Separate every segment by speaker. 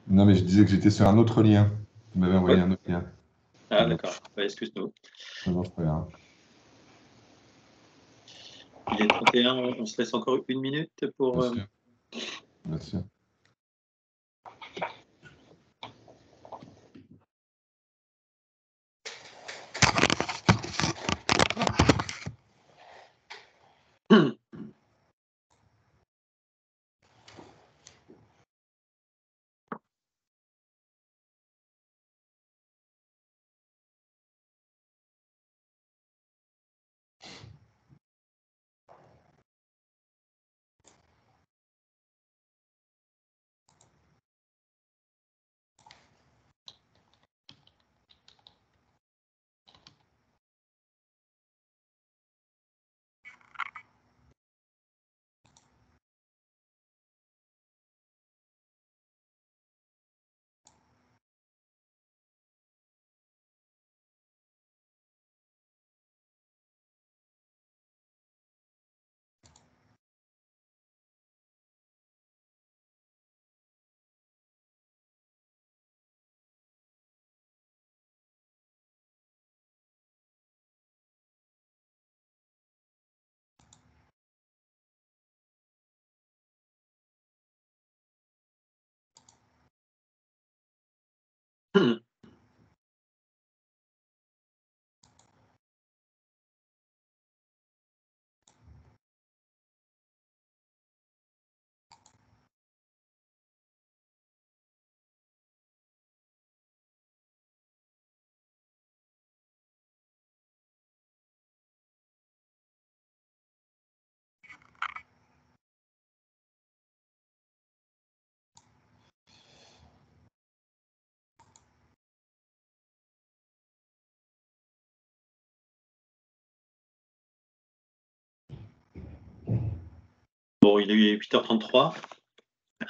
Speaker 1: Non, mais je disais que j'étais sur un autre lien. Tu m'avais
Speaker 2: Oui.
Speaker 1: envoyé un autre lien.
Speaker 2: Ah,
Speaker 1: Non,
Speaker 2: d'accord. Bah, excuse-nous.
Speaker 1: non, c'est pas grave.
Speaker 2: Il est 31, on se laisse encore une minute
Speaker 1: Bien
Speaker 2: pour.
Speaker 1: sûr, bien sûr.
Speaker 2: Bon, il est 8h33.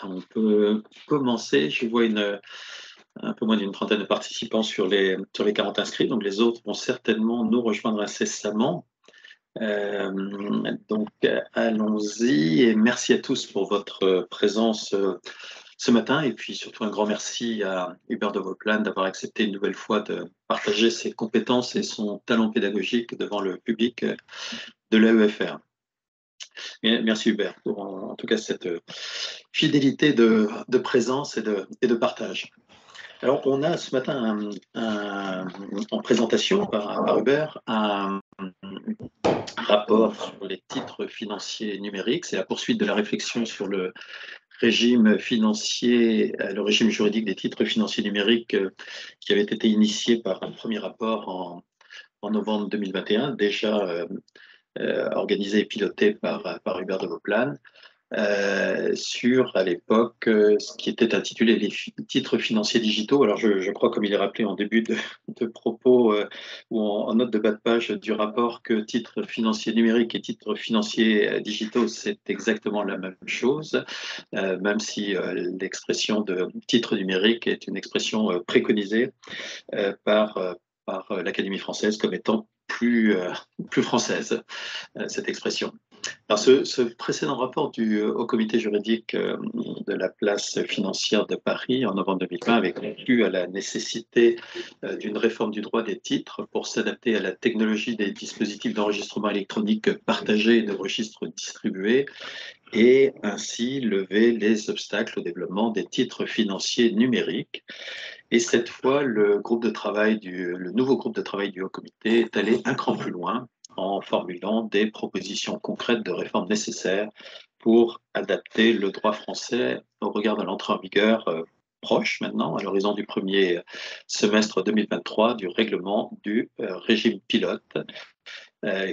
Speaker 2: On peut commencer. Je vois un peu moins d'une trentaine de participants sur les 40 inscrits. Donc, les autres vont certainement nous rejoindre incessamment. Donc, allons-y. Et merci à tous pour votre présence ce matin. Et puis, surtout, un grand merci à Hubert de Voplan d'avoir accepté une nouvelle fois de partager ses compétences et son talent pédagogique devant le public de l'AEFR. Merci Hubert pour en tout cas cette fidélité de présence et de partage. Alors, on a ce matin en présentation par Hubert un rapport sur les titres financiers numériques. C'est la poursuite de la réflexion sur le régime financier, le régime juridique des titres financiers numériques qui avait été initié par un premier rapport en novembre 2021, déjà organisé et piloté par Hubert de Voplan. Sur, à l'époque, ce qui était intitulé les titres financiers digitaux. Alors, je crois, comme il est rappelé en début de propos ou en note de bas de page du rapport, que titres financiers numériques et titres financiers digitaux, c'est exactement la même chose, même si l'expression de titre numérique est une expression préconisée par l'Académie française comme étant plus française, cette expression. Alors, ce précédent rapport du Haut Comité juridique de la place financière de Paris en novembre 2020 avait conclu à la nécessité d'une réforme du droit des titres pour s'adapter à la technologie des dispositifs d'enregistrement électronique partagés et de registres distribués et ainsi lever les obstacles au développement des titres financiers numériques. Et cette fois, le nouveau groupe de travail du Haut Comité est allé un cran plus loin en formulant des propositions concrètes de réformes nécessaires pour adapter le droit français au regard de l'entrée en vigueur proche maintenant, à l'horizon du premier semestre 2023, du règlement du régime pilote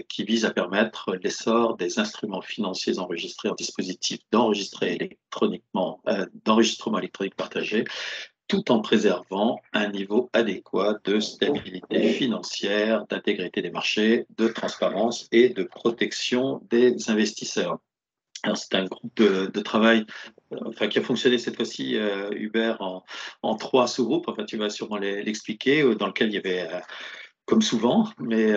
Speaker 2: qui vise à permettre l'essor des instruments financiers enregistrés en dispositif d'enregistrement électronique partagé, tout en préservant un niveau adéquat de stabilité financière, d'intégrité des marchés, de transparence et de protection des investisseurs. Alors, c'est un groupe de travail qui a fonctionné cette fois-ci, Hubert, en trois sous-groupes. Enfin, tu vas sûrement l'expliquer, dans lequel il y avait, comme souvent, mais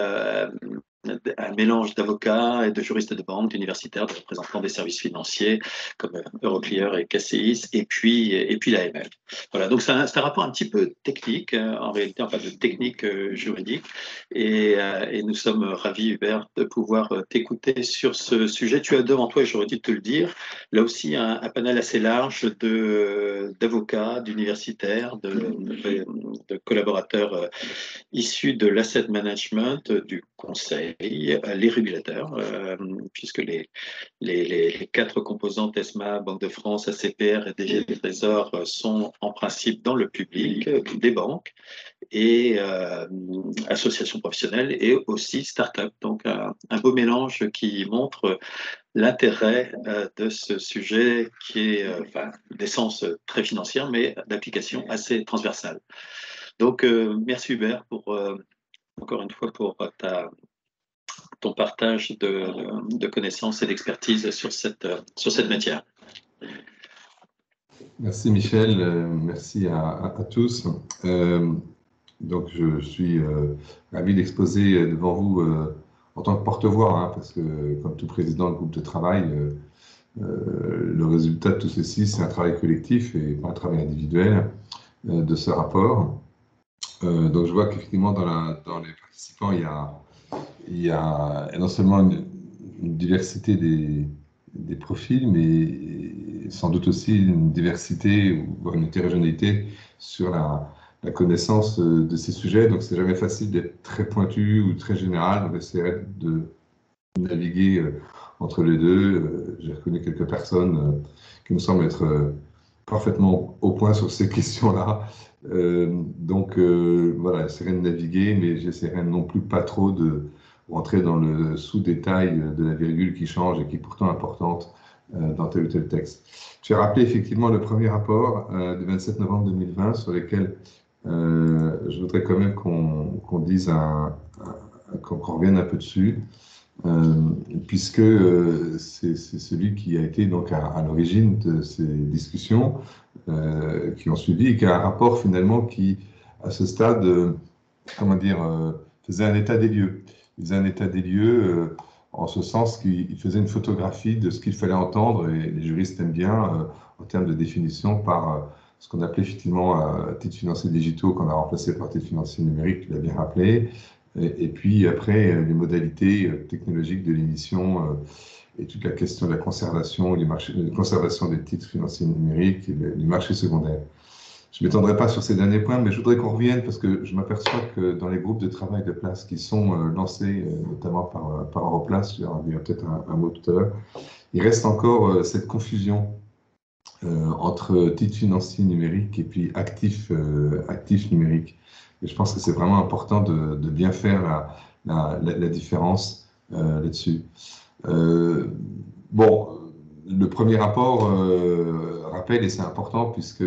Speaker 2: un mélange d'avocats et de juristes de banque, d'universitaires, de représentants des services financiers comme Euroclear et KCIS, et puis l'AMF. Voilà, donc c'est un rapport un petit peu technique, en réalité, enfin de technique juridique, et nous sommes ravis, Hubert, de pouvoir t'écouter sur ce sujet. Tu as devant toi, et j'aurais dû te le dire, là aussi un panel assez large d'avocats, d'universitaires, de collaborateurs issus de l'asset management, du conseil, les régulateurs, puisque les quatre composantes ESMA, Banque de France, ACPR et DG Trésor sont en principe dans le public, des banques et associations professionnelles et aussi start-up. Donc un beau mélange qui montre l'intérêt de ce sujet qui est d'essence très financière, mais d'application assez transversale. Donc, merci Hubert encore une fois pour ton partage de connaissances et d'expertise sur cette matière.
Speaker 1: Merci Michel, merci à tous. Donc je suis ravi d'exposer devant vous en tant que porte-voix, hein, parce que comme tout président de groupe de travail, le résultat de tout ceci, c'est un travail collectif et pas un travail individuel de ce rapport. Donc je vois qu'effectivement dans les participants, il y a non seulement une diversité des profils, mais sans doute aussi une diversité ou une hétérogénéité sur la connaissance de ces sujets. Donc c'est jamais facile d'être très pointu ou très général. On essaierait de naviguer entre les deux. J'ai reconnu quelques personnes qui me semblent être parfaitement au point sur ces questions-là. Donc voilà, j'essaierai de naviguer, mais j'essaierai non plus pas trop de rentrer dans le sous-détail de la virgule qui change et qui est pourtant importante dans tel ou tel texte. Tu as rappelé effectivement le premier rapport du 27 novembre 2020 sur lequel je voudrais quand même qu'on dise qu'on revienne un peu dessus. Puisque c'est celui qui a été donc à l'origine de ces discussions qui ont suivi et qui a un rapport finalement qui, à ce stade, comment dire, faisait un état des lieux. Il faisait un état des lieux en ce sens qu'il faisait une photographie de ce qu'il fallait entendre, et les juristes aiment bien, en termes de définition, par ce qu'on appelait effectivement titres financiers digitaux, qu'on a remplacé par titres financiers numériques, tu l'as bien rappelé. Et puis après, les modalités technologiques de l'émission et toute la question de la conservation, conservation des titres financiers numériques et du marché secondaire. Je ne m'étendrai pas sur ces derniers points, mais je voudrais qu'on revienne parce que je m'aperçois que dans les groupes de travail de place qui sont lancés, notamment par Europlace, il y aura peut-être un mot tout à l'heure, il reste encore cette confusion entre titres financiers numériques et puis actifs numériques. Et je pense que c'est vraiment important de bien faire la différence là-dessus. Bon, le premier rapport rappelle, et c'est important, puisque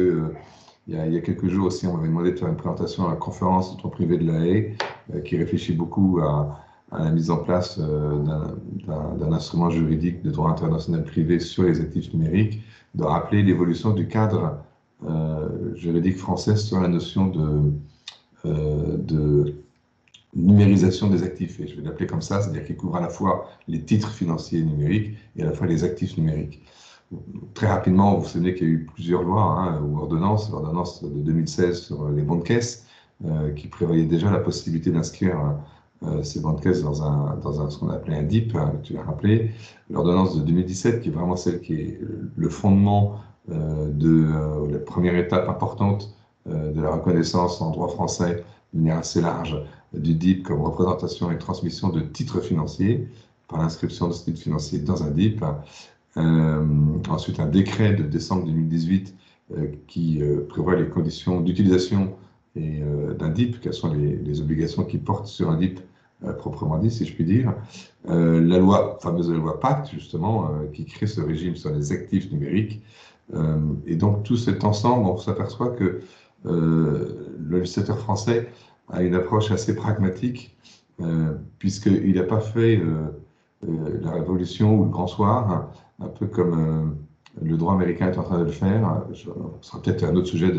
Speaker 1: il y a quelques jours aussi, on m'avait demandé de faire une présentation à la conférence du droit privé de La Haye, qui réfléchit beaucoup à la mise en place d'un instrument juridique de droit international privé sur les actifs numériques, de rappeler l'évolution du cadre juridique français sur la notion de numérisation des actifs. Et je vais l'appeler comme ça, c'est-à-dire qu'il couvre à la fois les titres financiers numériques et à la fois les actifs numériques. Très rapidement, vous vous souvenez qu'il y a eu plusieurs lois ou ordonnances, l'ordonnance de 2016 sur les bons de caisse, qui prévoyait déjà la possibilité d'inscrire ces bons de caisse dans ce qu'on appelait un DIP, tu l'as rappelé, l'ordonnance de 2017, qui est vraiment celle qui est le fondement de la première étape importante de la reconnaissance en droit français de manière assez large du DIP comme représentation et transmission de titres financiers par l'inscription de ce titre financier dans un DIP. Ensuite, un décret de décembre 2018 qui prévoit les conditions d'utilisation d'un DIP, quelles sont les obligations qui portent sur un DIP proprement dit, si je puis dire. La fameuse loi Pacte, justement, qui crée ce régime sur les actifs numériques. Et donc, tout cet ensemble, on s'aperçoit que le législateur français a une approche assez pragmatique, puisqu'il n'a pas fait la révolution ou le grand soir, un peu comme le droit américain est en train de le faire. Ce sera peut-être un autre sujet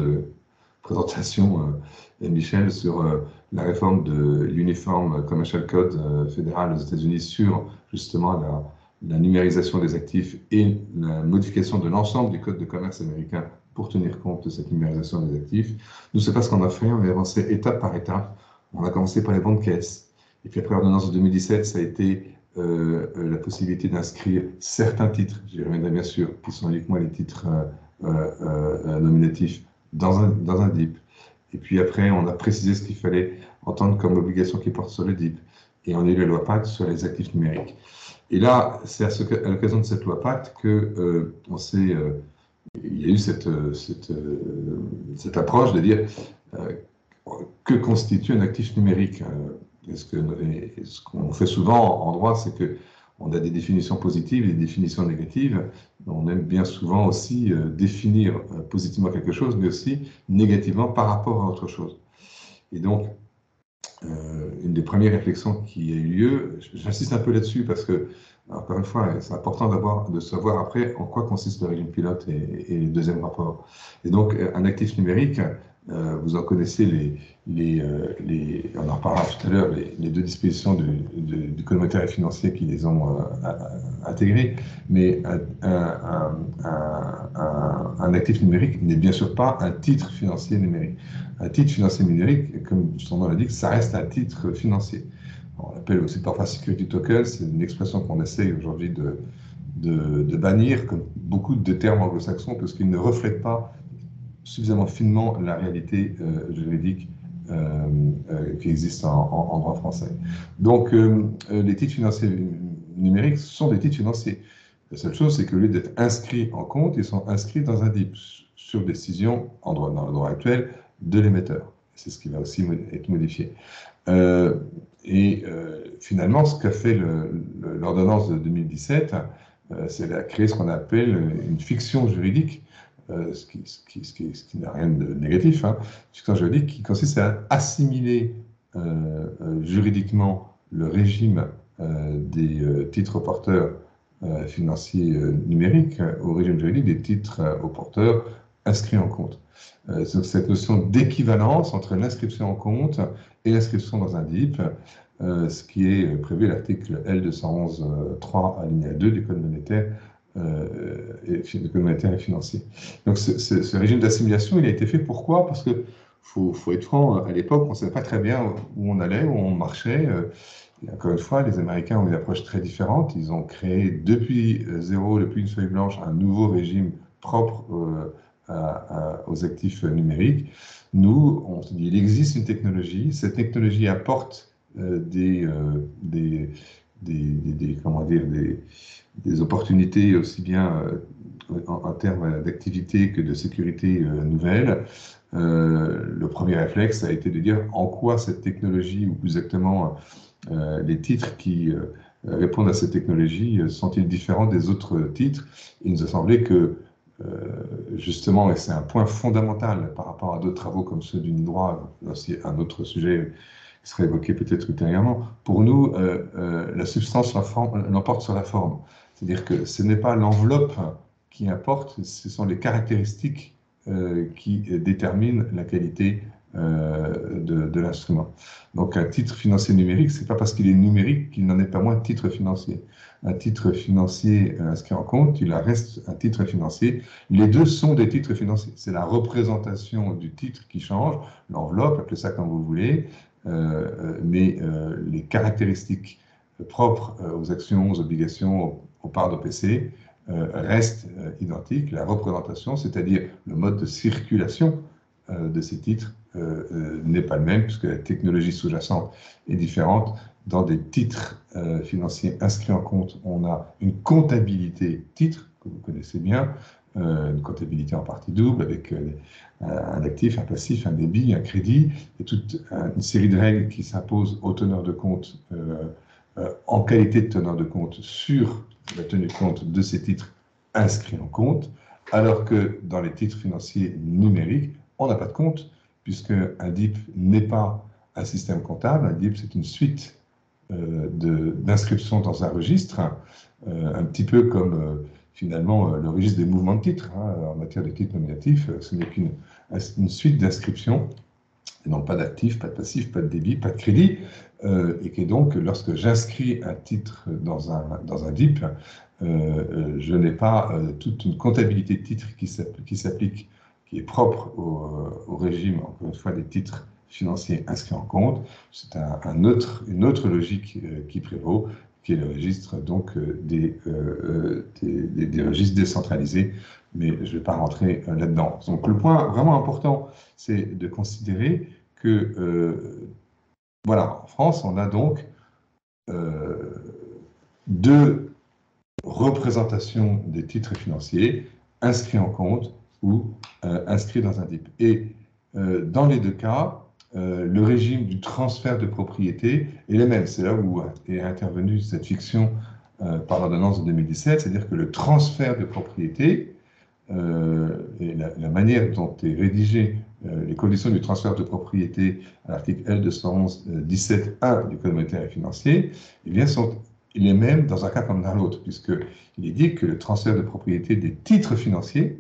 Speaker 1: présentation, Michel, sur la réforme de l'Uniform Commercial Code fédéral aux États-Unis sur justement la numérisation des actifs et la modification de l'ensemble du code de commerce américain pour tenir compte de cette numérisation des actifs. Nous, c'est pas ce qu'on a fait, on a avancé étape par étape. On a commencé par les banques caisses. Et puis après, l'ordonnance de 2017, ça a été la possibilité d'inscrire certains titres, j'y reviendrai bien sûr, qui sont uniquement les titres nominatifs dans un DIP. Et puis après, on a précisé ce qu'il fallait entendre comme obligation qui porte sur le DIP. Et on a eu la loi Pacte sur les actifs numériques. Et là, c'est à l'occasion de cette loi Pacte que il y a eu cette approche de dire que constitue un actif numérique. Ce qu'on fait souvent en droit, c'est qu'on a des définitions positives et des définitions négatives. On aime bien souvent aussi définir positivement quelque chose, mais aussi négativement par rapport à autre chose. Et donc, une des premières réflexions qui a eu lieu, j'insiste un peu là-dessus parce que, encore une fois, c'est important de savoir après en quoi consiste le régime pilote et le deuxième rapport. Et donc, un actif numérique, vous en connaissez on en reparlera tout à l'heure, les deux dispositions du Code monétaire et financier qui les ont intégrées, mais un actif numérique n'est bien sûr pas un titre financier numérique. Un titre financier numérique, comme son nom l'indique, ça reste un titre financier. On l'appelle aussi parfois security token, c'est une expression qu'on essaye aujourd'hui de bannir, comme beaucoup de termes anglo-saxons, parce qu'ils ne reflètent pas suffisamment finement la réalité juridique qui existe en droit français. Donc, les titres financiers numériques sont des titres financiers. La seule chose, c'est qu'au lieu d'être inscrits en compte, ils sont inscrits dans un DIP, sur décision, dans le droit actuel, de l'émetteur. C'est ce qui va aussi être modifié. Finalement, ce qu'a fait l'ordonnance de 2017, c'est créer ce qu'on appelle une fiction juridique, ce qui n'a rien de négatif, hein, fiction juridique qui consiste à assimiler juridiquement le régime des titres porteurs financiers numériques au régime juridique des titres aux porteurs inscrits en compte. Donc cette notion d'équivalence entre l'inscription en compte et l'inscription dans un DIP, ce qui est prévu à l'article L211.3 alinéa 2 du Code monétaire et financier. Donc ce régime d'assimilation, il a été fait pourquoi? Parce que faut être franc, à l'époque, on ne savait pas très bien où on allait, où on marchait. Et encore une fois, les Américains ont une approche très différente. Ils ont créé depuis zéro, depuis une feuille blanche, un nouveau régime propre aux actifs numériques. Nous, on se dit, il existe une technologie. Cette technologie apporte des opportunités aussi bien en termes d'activité que de sécurité nouvelles. Le premier réflexe a été de dire en quoi cette technologie, ou plus exactement les titres qui répondent à cette technologie, sont-ils différents des autres titres? Il nous a semblé que justement, et c'est un point fondamental par rapport à d'autres travaux comme ceux du droit, aussi un autre sujet qui serait évoqué peut-être ultérieurement, pour nous, la substance l'emporte sur la forme. C'est-à-dire que ce n'est pas l'enveloppe qui importe, ce sont les caractéristiques qui déterminent la qualité de l'instrument. Donc un titre financier numérique, c'est pas parce qu'il est numérique qu'il n'en est pas moins titre financier. Un titre financier inscrit en compte, il reste un titre financier. Les deux sont des titres financiers. C'est la représentation du titre qui change, l'enveloppe, appelez ça comme vous voulez, mais les caractéristiques propres aux actions, aux obligations, aux parts d'OPC restent identiques. La représentation, c'est-à-dire le mode de circulation de ces titres, n'est pas le même, puisque la technologie sous-jacente est différente. Dans des titres financiers inscrits en compte, on a une comptabilité titre, que vous connaissez bien, une comptabilité en partie double, avec un actif, un passif, un débit, un crédit, et toute une série de règles qui s'imposent aux teneurs de compte en qualité de teneur de compte sur la tenue de compte de ces titres inscrits en compte, alors que dans les titres financiers numériques, on n'a pas de compte, puisque un DIP n'est pas un système comptable. Un DIP, c'est une suite d'inscriptions dans un registre, un petit peu comme finalement le registre des mouvements de titres. En matière de titres nominatifs, ce n'est qu'une suite d'inscriptions, et donc pas d'actifs, pas de passifs, pas de débit, pas de crédit, et que donc lorsque j'inscris un titre dans un DIP, je n'ai pas toute une comptabilité de titres qui s'applique, qui est propre au régime, encore une fois, des titres financiers inscrits en compte. C'est une autre logique qui prévaut, qui est le registre donc des registres décentralisés, mais je ne vais pas rentrer là-dedans. Donc le point vraiment important, c'est de considérer que, voilà, en France, on a donc deux représentations des titres financiers inscrits en compte ou inscrits dans un DIP. Et dans les deux cas, le régime du transfert de propriété est le même. C'est là où est intervenue cette fiction par l'ordonnance de 2017, c'est-à-dire que le transfert de propriété et la manière dont est rédigé les conditions du transfert de propriété à l'article L211-17-1 du Code monétaire et financier, eh bien, sont les mêmes dans un cas comme dans l'autre, puisqu'il est dit que le transfert de propriété des titres financiers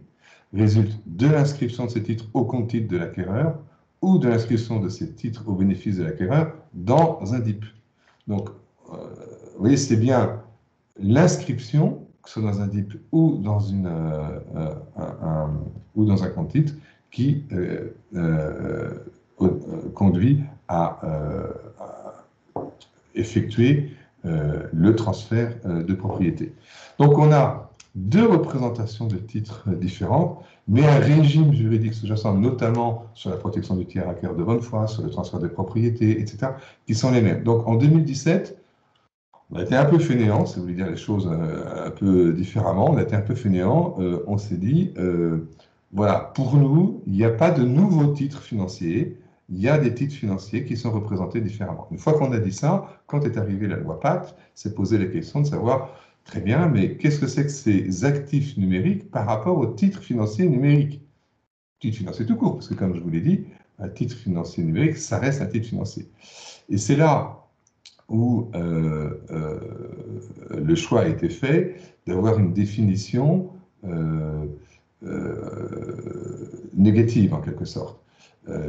Speaker 1: résulte de l'inscription de ces titres au compte titre de l'acquéreur ou de l'inscription de ces titres au bénéfice de l'acquéreur dans un DIP. Donc, vous voyez, c'est bien l'inscription, que ce soit dans un DIP ou dans un compte titre, qui conduit à effectuer le transfert de propriété. Donc on a deux représentations de titres différentes, mais un régime juridique sous-jacent, notamment sur la protection du tiers acquéreur de bonne foi, sur le transfert de propriété, etc., qui sont les mêmes. Donc en 2017, on a été un peu fainéant, si vous voulez dire les choses un peu différemment, on a été un peu fainéant, on s'est dit, voilà, pour nous, il n'y a pas de nouveaux titres financiers, il y a des titres financiers qui sont représentés différemment. Une fois qu'on a dit ça, quand est arrivée la loi Pacte, c'est posé la question de savoir, très bien, mais qu'est-ce que c'est que ces actifs numériques par rapport aux titres financiers numériques? Titre financier tout court, parce que comme je vous l'ai dit, un titre financier numérique, ça reste un titre financier. Et c'est là où le choix a été fait d'avoir une définition négative en quelque sorte,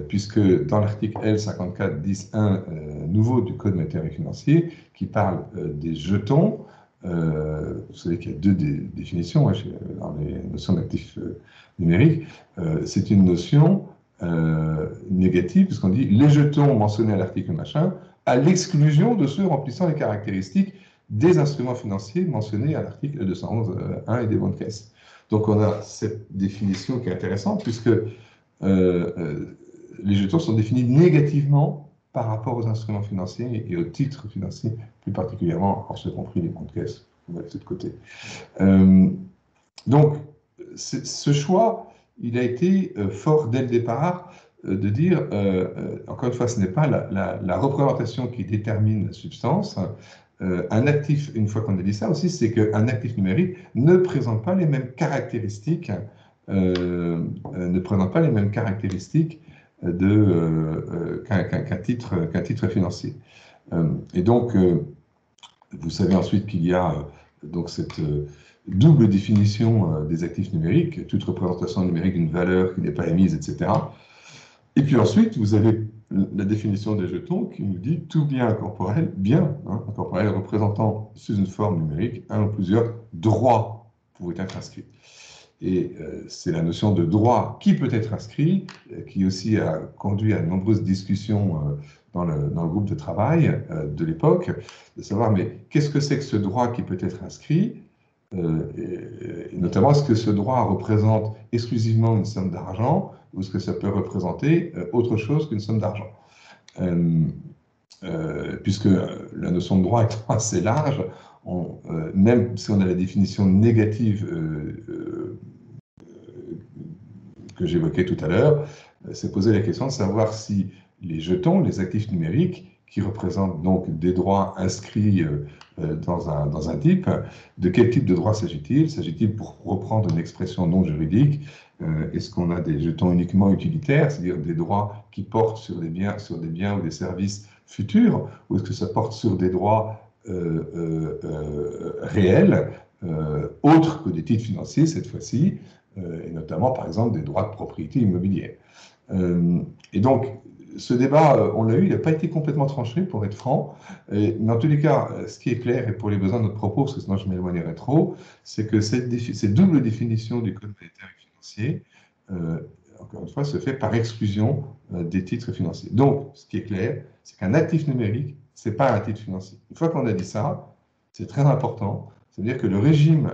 Speaker 1: puisque dans l'article L54-10-1 nouveau du Code monétaire et financier, qui parle des jetons, vous savez qu'il y a deux définitions dans les notions d'actifs numériques, c'est une notion négative, puisqu'on dit les jetons mentionnés à l'article machin, à l'exclusion de ceux remplissant les caractéristiques des instruments financiers mentionnés à l'article 211.1 et des bons de caisse. Donc on a cette définition qui est intéressante, puisque les jetons sont définis négativement par rapport aux instruments financiers et aux titres financiers, plus particulièrement, hors ce compris les bons de caisse, on va laisser de côté. Donc ce choix, il a été fort dès le départ, de dire, encore une fois, ce n'est pas la représentation qui détermine la substance. Un actif, une fois qu'on a dit ça aussi, c'est qu'un actif numérique ne présente pas les mêmes caractéristiques, qu'un titre financier. Et donc, vous savez ensuite qu'il y a donc cette double définition des actifs numériques, toute représentation numérique d'une valeur qui n'est pas émise, etc. Et puis ensuite, vous avez la définition des jetons qui nous dit tout bien incorporel, incorporel représentant sous une forme numérique un ou plusieurs droits pouvant être inscrits. Et c'est la notion de droit qui peut être inscrit, qui aussi a conduit à de nombreuses discussions dans le groupe de travail de l'époque, de savoir, mais qu'est-ce que c'est que ce droit qui peut être inscrit, et notamment, est-ce que ce droit représente exclusivement une somme d'argent, ou est-ce que ça peut représenter autre chose qu'une somme d'argent, puisque la notion de droit est assez large, même si on a la définition négative que j'évoquais tout à l'heure, c'est poser la question de savoir si les jetons, les actifs numériques, qui représentent donc des droits inscrits dans un type, de quel type de droit s'agit-il? S'agit-il, pour reprendre une expression non juridique, est-ce qu'on a des jetons uniquement utilitaires, c'est-à-dire des droits qui portent sur des biens ou des services futurs, ou est-ce que ça porte sur des droits réels, autres que des titres financiers cette fois-ci, et notamment par exemple des droits de propriété immobilière. Et donc, ce débat, on l'a eu, il n'a pas été complètement tranché, pour être franc. Mais en tous les cas, ce qui est clair, et pour les besoins de notre propos, parce que sinon je m'éloignerai trop, c'est que cette double définition du code monétaire et financier, encore une fois, se fait par exclusion des titres financiers. Donc, ce qui est clair, c'est qu'un actif numérique, ce n'est pas un titre financier. Une fois qu'on a dit ça, c'est très important. C'est-à-dire que le régime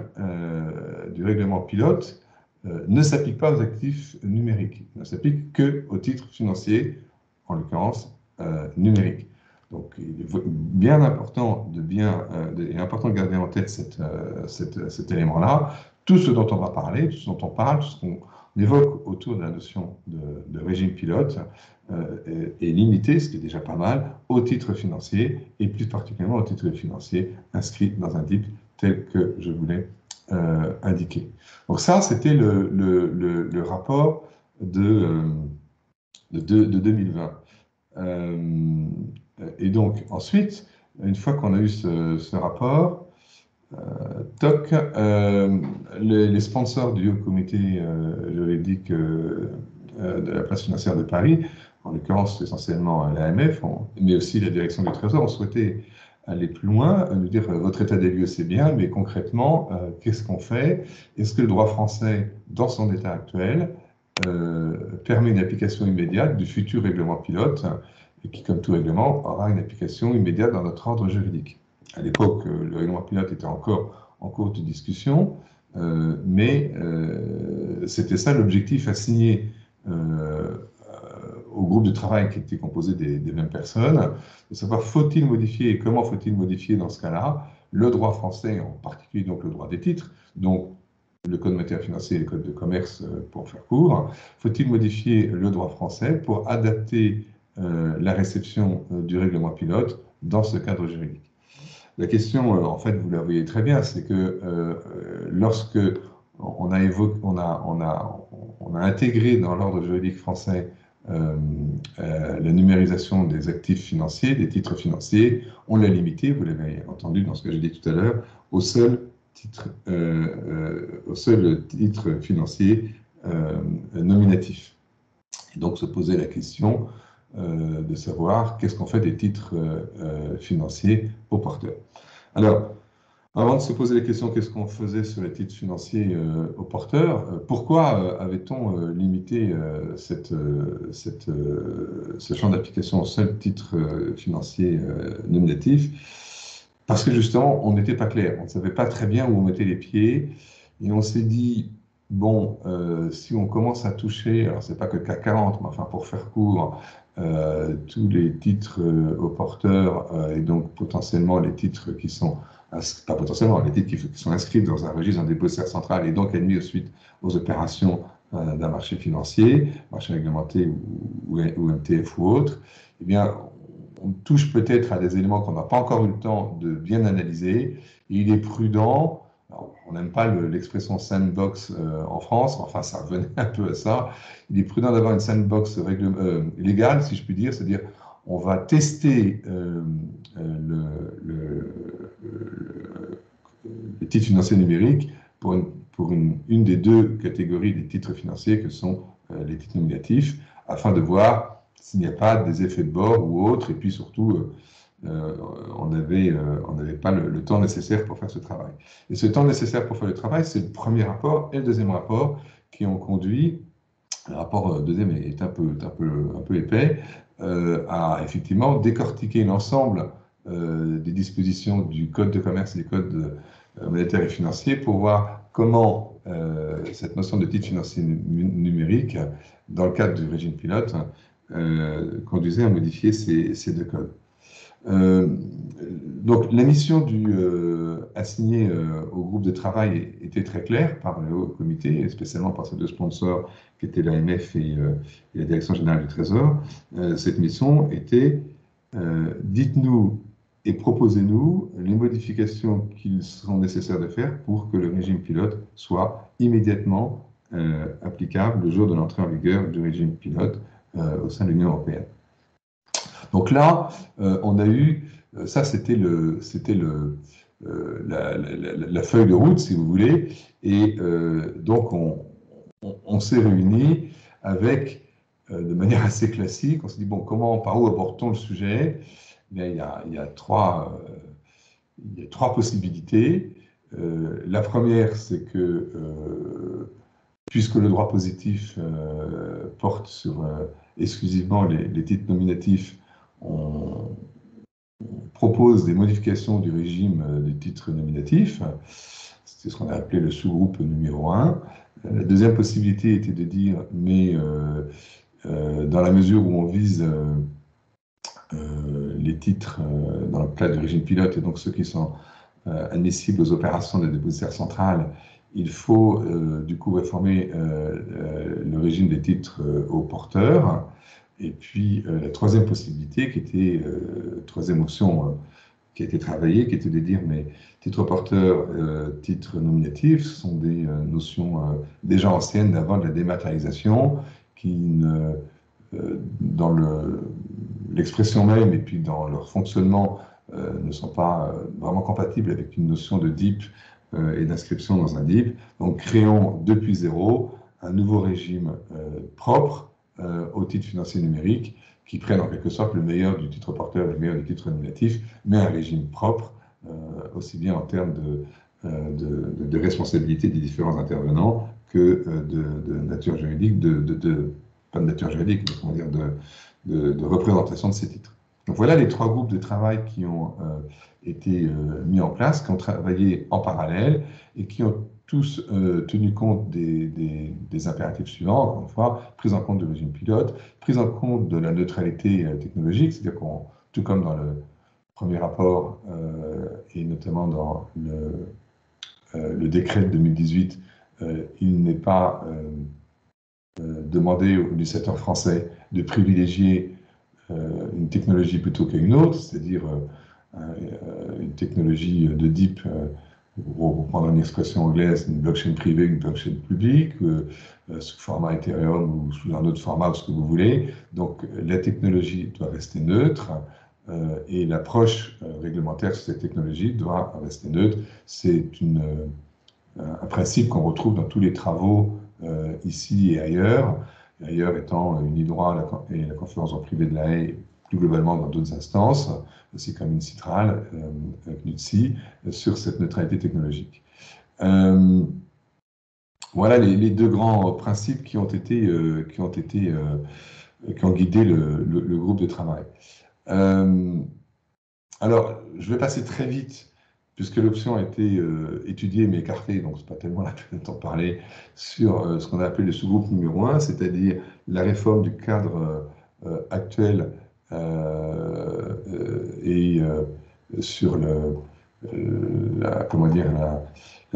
Speaker 1: du règlement pilote ne s'applique pas aux actifs numériques, ne s'applique qu'aux titres financiers, en l'occurrence numériques. Donc, il est bien important de garder en tête cet élément-là. Tout ce dont on va parler, tout ce dont on parle, tout ce qu'on évoque autour de la notion de régime pilote est limité, ce qui est déjà pas mal, aux titres financiers, et plus particulièrement aux titres financiers inscrits dans un DIP tel que je voulais indiquer. Donc ça, c'était le rapport de 2020. Et donc ensuite, une fois qu'on a eu ce rapport, les sponsors du Haut Comité juridique de la place financière de Paris, en l'occurrence essentiellement l'AMF, mais aussi la direction du Trésor, ont souhaité aller plus loin, nous dire votre état des lieux c'est bien, mais concrètement, qu'est-ce qu'on fait? Est-ce que le droit français, dans son état actuel, permet une application immédiate du futur règlement pilote, et qui, comme tout règlement, aura une application immédiate dans notre ordre juridique? À l'époque, le règlement pilote était encore en cours de discussion, mais c'était ça l'objectif assigné au groupe de travail qui était composé des mêmes personnes, de savoir faut-il modifier et comment faut-il modifier dans ce cas-là le droit français, en particulier donc le droit des titres, donc le code monétaire financier et le code de commerce pour faire court. Faut-il modifier le droit français pour adapter la réception du règlement pilote dans ce cadre juridique? La question, en fait, vous la voyez très bien, c'est que lorsque on a intégré dans l'ordre juridique français la numérisation des actifs financiers, des titres financiers, on l'a limité, vous l'avez entendu dans ce que j'ai dit tout à l'heure, au seul titre financier nominatif. Et donc se poser la question de savoir qu'est-ce qu'on fait des titres financiers aux porteurs. Alors, avant de se poser la question qu'est-ce qu'on faisait sur les titres financiers aux porteurs, pourquoi avait-on limité ce champ d'application au seul titre financier nominatif? Parce que justement, on n'était pas clair, on ne savait pas très bien où on mettait les pieds, et on s'est dit, bon, si on commence à toucher, alors c'est pas que le CAC 40, mais enfin pour faire court, tous les titres aux porteurs, et donc potentiellement les titres qui sont, pas potentiellement, les titres qui sont inscrits dans un registre d'un dépositaire central et donc admis ensuite aux opérations d'un marché financier, marché réglementé ou MTF ou autre, eh bien, on touche peut-être à des éléments qu'on n'a pas encore eu le temps de bien analyser. Et il est prudent, alors, on n'aime pas l'expression sandbox en France, enfin ça revenait un peu à ça, il est prudent d'avoir une sandbox légale, si je puis dire, c'est-à-dire on va tester les titres financiers numériques pour une des deux catégories des titres financiers que sont les titres nominatifs, afin de voir s'il n'y a pas des effets de bord ou autres, et puis surtout, on n'avait pas le temps nécessaire pour faire ce travail. Et ce temps nécessaire pour faire le travail, c'est le premier rapport et le deuxième rapport qui ont conduit, le rapport deuxième est un peu épais, à effectivement décortiquer l'ensemble des dispositions du Code de commerce et du Code monétaire et financier pour voir comment cette notion de titre financier numérique, dans le cadre du régime pilote, conduisait à modifier ces deux codes. Donc la mission assignée au groupe de travail était très claire par le Haut Comité, et spécialement par ces deux sponsors qui étaient l'AMF et la Direction Générale du Trésor. Cette mission était dites-nous et proposez-nous les modifications qu'il sont nécessaires de faire pour que le régime pilote soit immédiatement applicable le jour de l'entrée en vigueur du régime pilote au sein de l'Union européenne. Donc là, on a eu, ça c'était la feuille de route, si vous voulez. Et donc, on s'est réunis avec, de manière assez classique, on s'est dit, bon, par où aborde-t-on le sujet? Eh bien, il y a trois possibilités. La première, c'est que, puisque le droit positif porte sur exclusivement les titres nominatifs, on propose des modifications du régime des titres nominatifs. C'est ce qu'on a appelé le sous-groupe numéro 1. La deuxième possibilité était de dire, mais dans la mesure où on vise les titres dans le cadre du régime pilote, et donc ceux qui sont admissibles aux opérations de dépositaire central, il faut du coup réformer le régime des titres aux porteurs. Et puis la troisième possibilité, qui était troisième option qui a été travaillée, qui était de dire, mais titres porteurs, titres nominatifs, ce sont des notions déjà anciennes d'avant de la dématérialisation, qui dans l'expression même et puis dans leur fonctionnement ne sont pas vraiment compatibles avec une notion de DIP et d'inscription dans un DIP. Donc créons depuis zéro un nouveau régime propre au titre financier numérique qui prenne en quelque sorte le meilleur du titre porteur, le meilleur du titre nominatif, mais un régime propre, aussi bien en termes de responsabilité des différents intervenants que de nature juridique, pas de nature juridique, mais comment dire, de représentation de ces titres. Donc voilà les trois groupes de travail qui ont été mis en place, qui ont travaillé en parallèle et qui ont tous tenu compte des impératifs suivants, encore une fois, prise en compte du régime pilote, prise en compte de la neutralité technologique, c'est-à-dire qu'on, tout comme dans le premier rapport et notamment dans le décret de 2018, il n'est pas demandé aux législateurs français de privilégier une technologie plutôt qu'une autre, c'est-à-dire une technologie de DIP, pour reprendre une expression anglaise, une blockchain privée, une blockchain publique, sous format Ethereum ou sous un autre format, ou ce que vous voulez. Donc la technologie doit rester neutre et l'approche réglementaire sur cette technologie doit rester neutre. C'est un principe qu'on retrouve dans tous les travaux ici et ailleurs étant UNIDROIT et la conférence en privé de la Haye, plus globalement dans d'autres instances, aussi comme UNCITRAL, CNUTSI, sur cette neutralité technologique. Voilà les deux grands principes qui ont guidé le groupe de travail. Alors, je vais passer très vite, puisque l'option a été étudiée mais écartée, donc ce n'est pas tellement la peine d'en parler, sur ce qu'on a appelé le sous-groupe numéro 1, c'est-à-dire la réforme du cadre actuel et sur la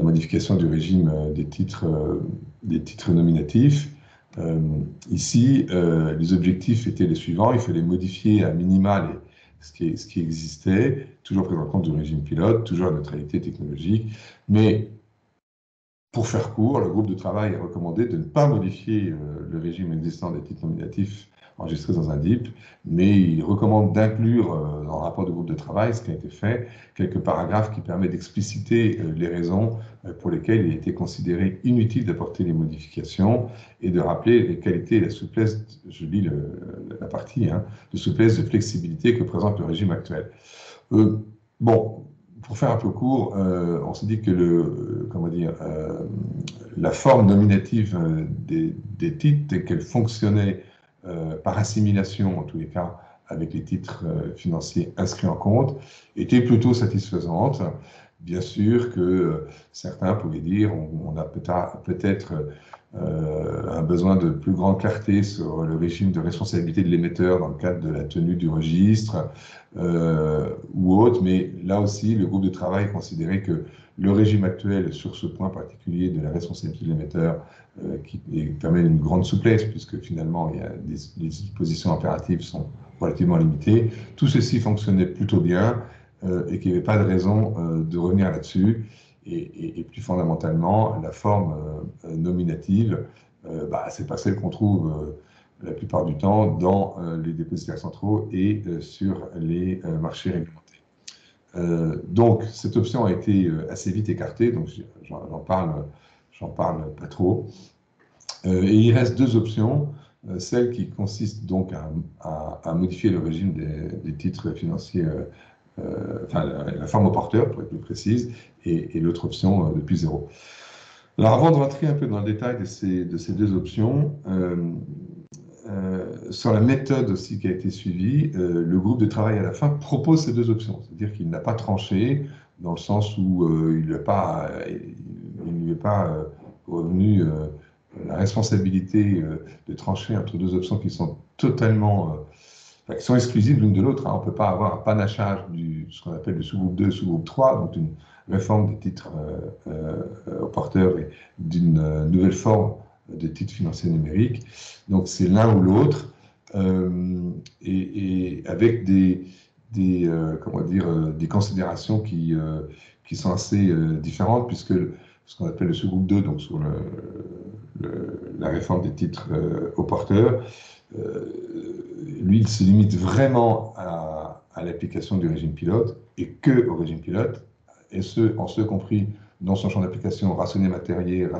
Speaker 1: modification du régime des titres nominatifs. Ici, les objectifs étaient les suivants. Il fallait modifier à minima ce qui existait, toujours pris en compte du régime pilote, toujours la neutralité technologique. Mais pour faire court, le groupe de travail a recommandé de ne pas modifier le régime existant des titres nominatifs enregistrés dans un DIP, mais il recommande d'inclure dans le rapport du groupe de travail, ce qui a été fait, quelques paragraphes qui permettent d'expliciter les raisons pour lesquelles il a été considéré inutile d'apporter les modifications et de rappeler les qualités et la souplesse, je lis la partie, de souplesse, de flexibilité que présente le régime actuel. Bon, pour faire un peu court, on s'est dit que la forme nominative des titres, telle qu'elle fonctionnait par assimilation, en tous les cas, avec les titres financiers inscrits en compte, était plutôt satisfaisante. Bien sûr que certains pouvaient dire on a peut-être un besoin de plus grande clarté sur le régime de responsabilité de l'émetteur dans le cadre de la tenue du registre ou autre, mais là aussi, le groupe de travail considérait que le régime actuel sur ce point particulier de la responsabilité de l'émetteur qui permet une grande souplesse, puisque finalement, les dispositions impératives sont relativement limitées. Tout ceci fonctionnait plutôt bien et qu'il n'y avait pas de raison de revenir là-dessus. Et plus fondamentalement, la forme nominative, c'est pas celle qu'on trouve la plupart du temps dans les dépositaires centraux et sur les marchés réglementés. Donc, cette option a été assez vite écartée, donc j'en parle pas trop. Et il reste deux options, celle qui consiste donc à modifier le régime des titres financiers, enfin la forme au porteur, pour être plus précise, et l'autre option depuis zéro. Alors, avant de rentrer un peu dans le détail de ces deux options, sur la méthode aussi qui a été suivie, le groupe de travail à la fin propose ces deux options. C'est-à-dire qu'il n'a pas tranché dans le sens où il ne lui est pas revenu la responsabilité de trancher entre deux options qui sont totalement, qui sont exclusives l'une de l'autre. Hein. On ne peut pas avoir un panachage ce qu'on appelle le sous-groupe 2, sous-groupe 3, donc une réforme des titres au porteur et d'une nouvelle forme de titres financiers numériques. Donc c'est l'un ou l'autre, et avec comment dire, des considérations qui sont assez différentes, puisque ce qu'on appelle le sous-groupe 2, donc sur la réforme des titres au porteur, lui, il se limite vraiment à l'application du régime pilote et que au régime pilote, et en ce compris dans son champ d'application rationné matériel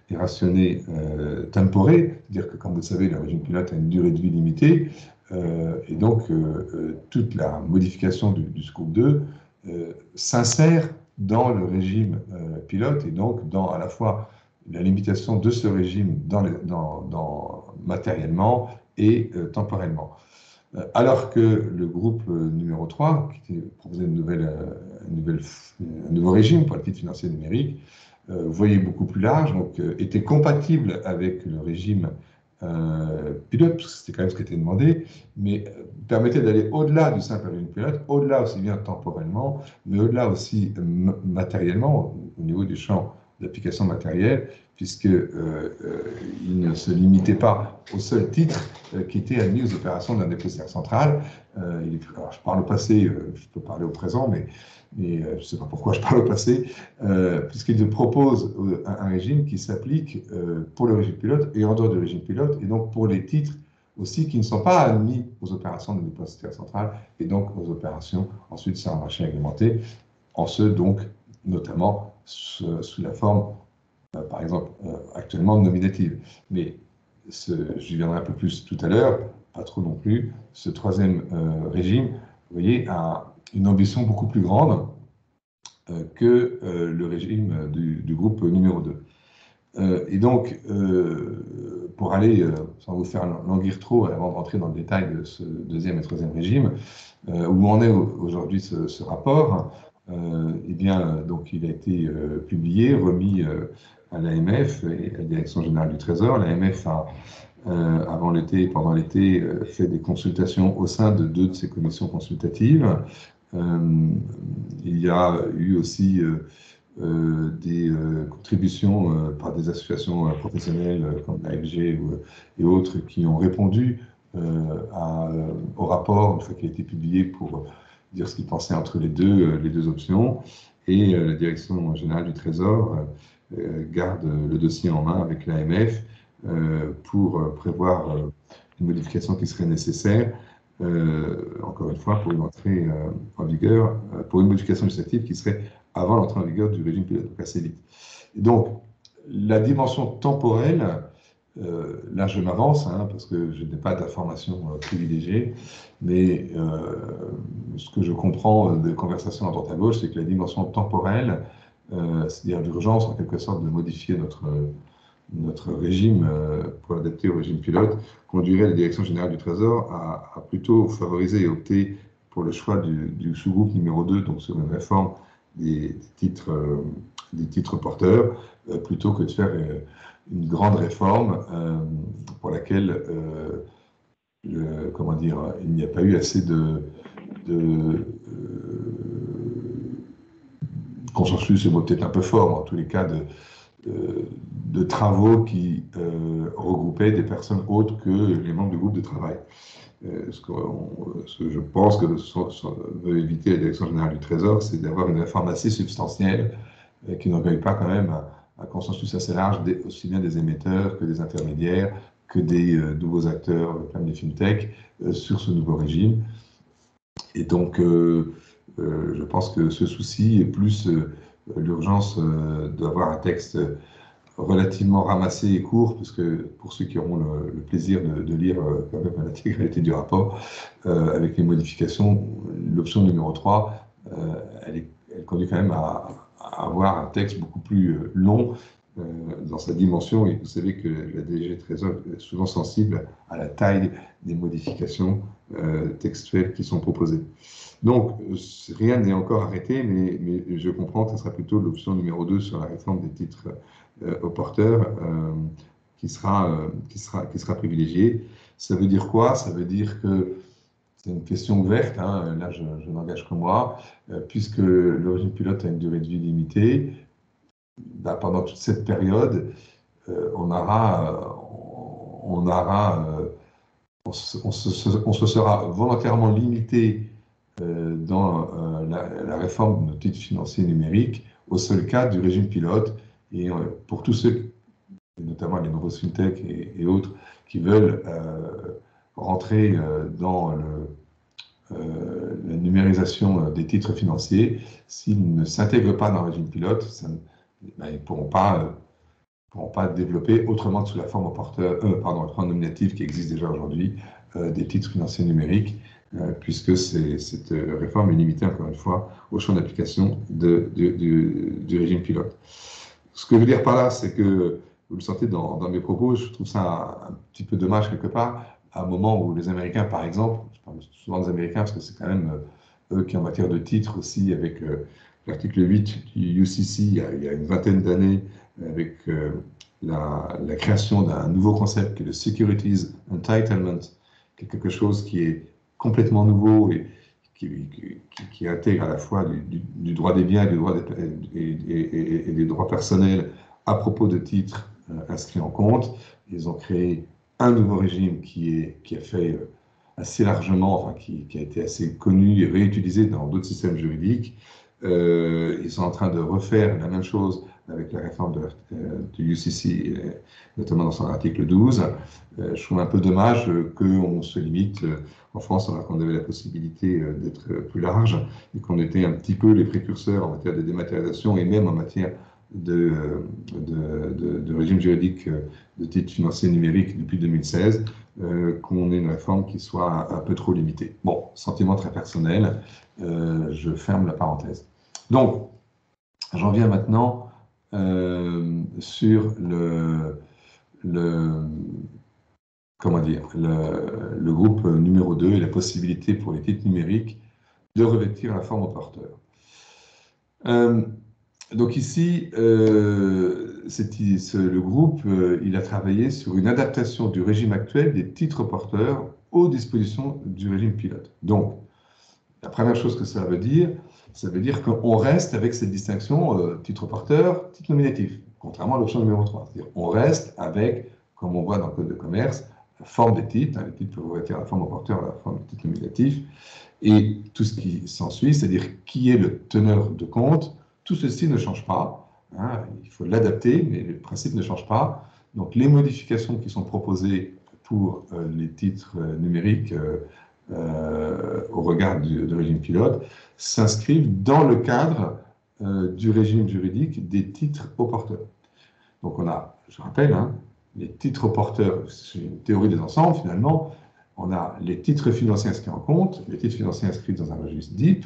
Speaker 1: et rationné temporé, c'est-à-dire que, comme vous le savez, le régime pilote a une durée de vie limitée, et donc toute la modification du scope 2 s'insère dans le régime pilote, et donc dans à la fois la limitation de ce régime matériellement et temporellement. Alors que le groupe numéro 3, qui proposait un nouveau régime pour le titre financier numérique, voyait beaucoup plus large, donc était compatible avec le régime pilote, parce que c'était quand même ce qui était demandé, mais permettait d'aller au-delà du simple régime pilote, au-delà aussi bien temporellement, mais au-delà aussi matériellement, au niveau du champ d'application matérielle, puisqu'il ne se limitait pas au seul titre qui était admis aux opérations d'un dépositaire central. Alors, je parle au passé, je peux parler au présent, mais je ne sais pas pourquoi je parle au passé, puisqu'il propose un régime qui s'applique pour le régime pilote et en dehors du régime pilote, et donc pour les titres aussi qui ne sont pas admis aux opérations de dépositaire central, et donc aux opérations ensuite sur un marché réglementé, en ce donc notamment sous la forme, par exemple, actuellement nominative. Mais j'y viendrai un peu plus tout à l'heure, pas trop non plus. Ce troisième régime, vous voyez, a une ambition beaucoup plus grande que le régime du groupe numéro 2. Et donc, pour aller, sans vous faire languir trop avant de rentrer dans le détail de ce deuxième et troisième régime, où en est aujourd'hui ce rapport, eh bien, donc il a été publié, remis à l'AMF et à la Direction générale du Trésor. L'AMF a, avant l'été et pendant l'été, fait des consultations au sein de deux de ces commissions consultatives. Il y a eu aussi des contributions par des associations professionnelles comme l'AFG et autres qui ont répondu au rapport une fois qu'il a été publié pour dire ce qu'ils pensaient entre les deux options. Et la Direction générale du Trésor garde le dossier en main avec l'AMF pour prévoir une modification qui serait nécessaire, encore une fois, pour une entrée en vigueur, pour une modification législative qui serait avant l'entrée en vigueur du régime pilote, donc assez vite. Et donc, la dimension temporelle, là je m'avance, hein, parce que je n'ai pas d'informations privilégiées, mais ce que je comprends des conversations à droite à gauche, c'est que la dimension temporelle, c'est-à-dire l'urgence en quelque sorte de modifier notre régime pour l'adapter au régime pilote, conduirait la Direction générale du Trésor à plutôt favoriser et opter pour le choix du sous-groupe numéro 2, donc sur une réforme des titres porteurs, plutôt que de faire une grande réforme pour laquelle comment dire, il n'y a pas eu assez de consensus, c'est peut-être un peu fort, mais en tous les cas de travaux qui regroupaient des personnes autres que les membres du groupe de travail. Ce que je pense que veut éviter la Direction générale du Trésor, c'est d'avoir une réforme assez substantielle qui n'engage pas quand même un consensus assez large, aussi bien des émetteurs que des intermédiaires, que des nouveaux acteurs comme les fintech sur ce nouveau régime. Et donc, je pense que ce souci est plus l'urgence d'avoir un texte relativement ramassé et court, parce que pour ceux qui auront le plaisir de lire quand même l'intégralité du rapport, avec les modifications, l'option numéro 3, elle conduit quand même à avoir un texte beaucoup plus long dans sa dimension, et vous savez que la DG Trésor est souvent sensible à la taille des modifications textuelles qui sont proposées. Donc, rien n'est encore arrêté, mais je comprends que ce sera plutôt l'option numéro 2 sur la réforme des titres au porteur qui sera privilégiée. Ça veut dire quoi? Ça veut dire que c'est une question ouverte, hein. Là je n'engage que moi, puisque le régime pilote a une durée de vie limitée. Ben, pendant toute cette période, on se sera volontairement limité dans la réforme de nos titres financiers numériques au seul cas du régime pilote. Et pour tous ceux, notamment les nouveaux fintech et autres, qui veulent rentrer dans la numérisation des titres financiers, s'ils ne s'intègrent pas dans le régime pilote, ils ne pourront pas développer autrement que sous la forme forme nominative qui existe déjà aujourd'hui, des titres financiers numériques, puisque cette réforme est limitée, encore une fois, au champ d'application du régime pilote. Ce que je veux dire par là, c'est que, vous le sentez dans mes propos, je trouve ça un petit peu dommage quelque part, à un moment où les Américains, par exemple, je parle souvent des Américains parce que c'est quand même eux qui, en matière de titres aussi, avec l'article 8 du UCC, il y a une vingtaine d'années, avec la création d'un nouveau concept qui est le Securities Entitlement, qui est quelque chose qui est complètement nouveau et qui intègre à la fois du droit des biens et des droits personnels à propos de titres inscrits en compte. Ils ont créé un nouveau régime qui a fait assez largement, enfin qui a été assez connu et réutilisé dans d'autres systèmes juridiques. Ils sont en train de refaire la même chose avec la réforme du UCC, notamment dans son article 12. Je trouve un peu dommage qu'on se limite en France, alors qu'on avait la possibilité d'être plus large et qu'on était un petit peu les précurseurs en matière de dématérialisation et même en matière de régime juridique de titres financiers numériques depuis 2016, qu'on ait une réforme qui soit un peu trop limitée. Bon, sentiment très personnel, je ferme la parenthèse. Donc, j'en viens maintenant sur le groupe numéro 2 et la possibilité pour les titres numériques de revêtir la forme au porteur. Donc ici, le groupe, il a travaillé sur une adaptation du régime actuel des titres porteurs aux dispositions du régime pilote. Donc, la première chose que ça veut dire qu'on reste avec cette distinction titre porteur, titre nominatif, contrairement à l'option numéro 3. C'est-à-dire on reste avec, comme on voit dans le Code de commerce, la forme des titres. Les titres peuvent revêtir la forme au porteur, la forme du titre nominatif, et tout ce qui s'ensuit, c'est-à-dire qui est le teneur de compte. Tout ceci ne change pas. Hein, il faut l'adapter, mais le principe ne change pas. Donc les modifications qui sont proposées pour les titres numériques au regard du régime pilote s'inscrivent dans le cadre du régime juridique des titres au porteur. Donc on a, je rappelle, hein, les titres au porteur, c'est une théorie des ensembles finalement. On a les titres financiers inscrits en compte, les titres financiers inscrits dans un registre DIP.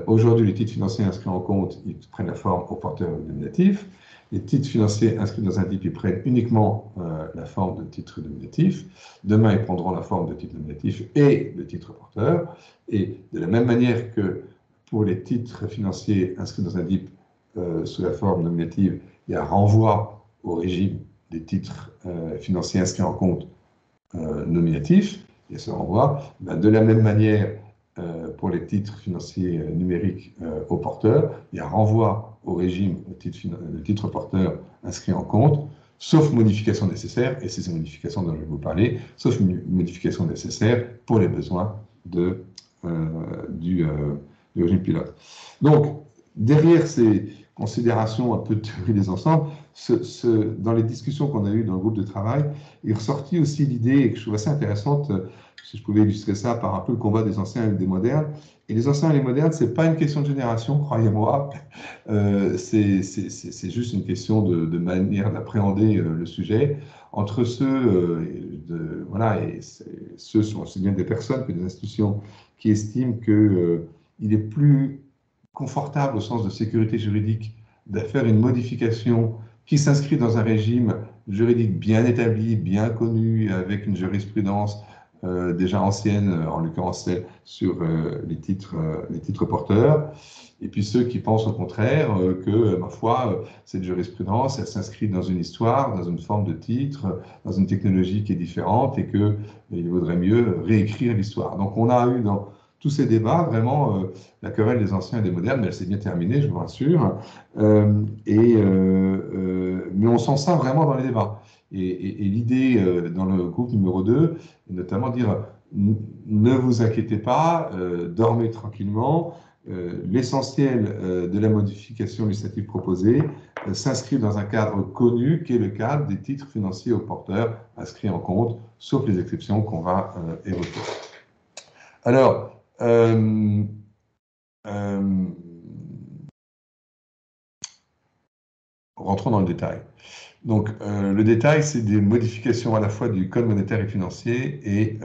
Speaker 1: Aujourd'hui, les titres financiers inscrits en compte, ils prennent la forme au porteur nominatif. Les titres financiers inscrits dans un DIP, ils prennent uniquement la forme de titre nominatif. Demain, ils prendront la forme de titre nominatif et de titre porteur. Et de la même manière que pour les titres financiers inscrits dans un DIP sous la forme nominative, il y a un renvoi au régime des titres financiers inscrits en compte nominatif, il y a ce renvoi. Ben, de la même manière, pour les titres financiers numériques au porteur, il y a un renvoi au régime de titre porteur inscrit en compte, sauf modification nécessaire, et c'est ces modifications dont je vais vous parler, sauf modification nécessaire pour les besoins du régime pilote. Donc, derrière considération un peu de théorie des ensembles, dans les discussions qu'on a eues dans le groupe de travail, est ressortie aussi l'idée, et que je trouve assez intéressante, si je pouvais illustrer ça par un peu le combat des anciens et des modernes. Et les anciens et les modernes, ce n'est pas une question de génération, croyez-moi, c'est juste une question de manière d'appréhender le sujet. Entre ceux, voilà, et ceux sont aussi bien des personnes que des institutions qui estiment qu'il est plus confortable au sens de sécurité juridique de faire une modification qui s'inscrit dans un régime juridique bien établi, bien connu, avec une jurisprudence déjà ancienne, en l'occurrence celle sur les titres porteurs. Et puis ceux qui pensent au contraire que, ma foi, cette jurisprudence, elle s'inscrit dans une histoire, dans une forme de titre, dans une technologie qui est différente et qu'il vaudrait mieux réécrire l'histoire. Donc on a eu dans tous ces débats, vraiment, la querelle des anciens et des modernes, mais elle s'est bien terminée, je vous rassure. Mais on sent ça vraiment dans les débats. Et l'idée dans le groupe numéro 2, est notamment dire, ne vous inquiétez pas, dormez tranquillement, l'essentiel de la modification législative proposée s'inscrit dans un cadre connu, qui est le cadre des titres financiers aux porteurs inscrits en compte, sauf les exceptions qu'on va évoquer. Alors, rentrons dans le détail. Donc, le détail, c'est des modifications à la fois du code monétaire et financier et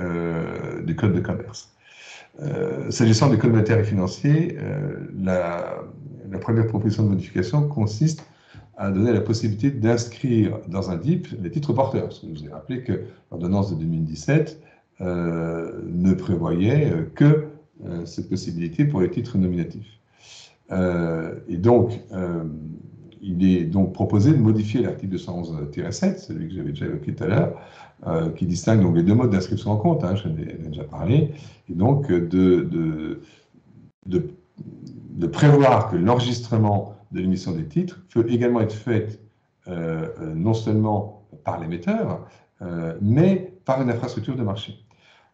Speaker 1: du code de commerce. S'agissant du code monétaire et financier, la première proposition de modification consiste à donner la possibilité d'inscrire dans un DIP les titres porteurs. Parce que je vous ai rappelé que l'ordonnance de 2017 ne prévoyait que cette possibilité pour les titres nominatifs. Et donc, il est donc proposé de modifier l'article 211-7, celui que j'avais déjà évoqué tout à l'heure, qui distingue donc les deux modes d'inscription en compte, j'en ai déjà parlé, et donc de prévoir que l'enregistrement de l'émission des titres peut également être fait non seulement par l'émetteur, mais par une infrastructure de marché.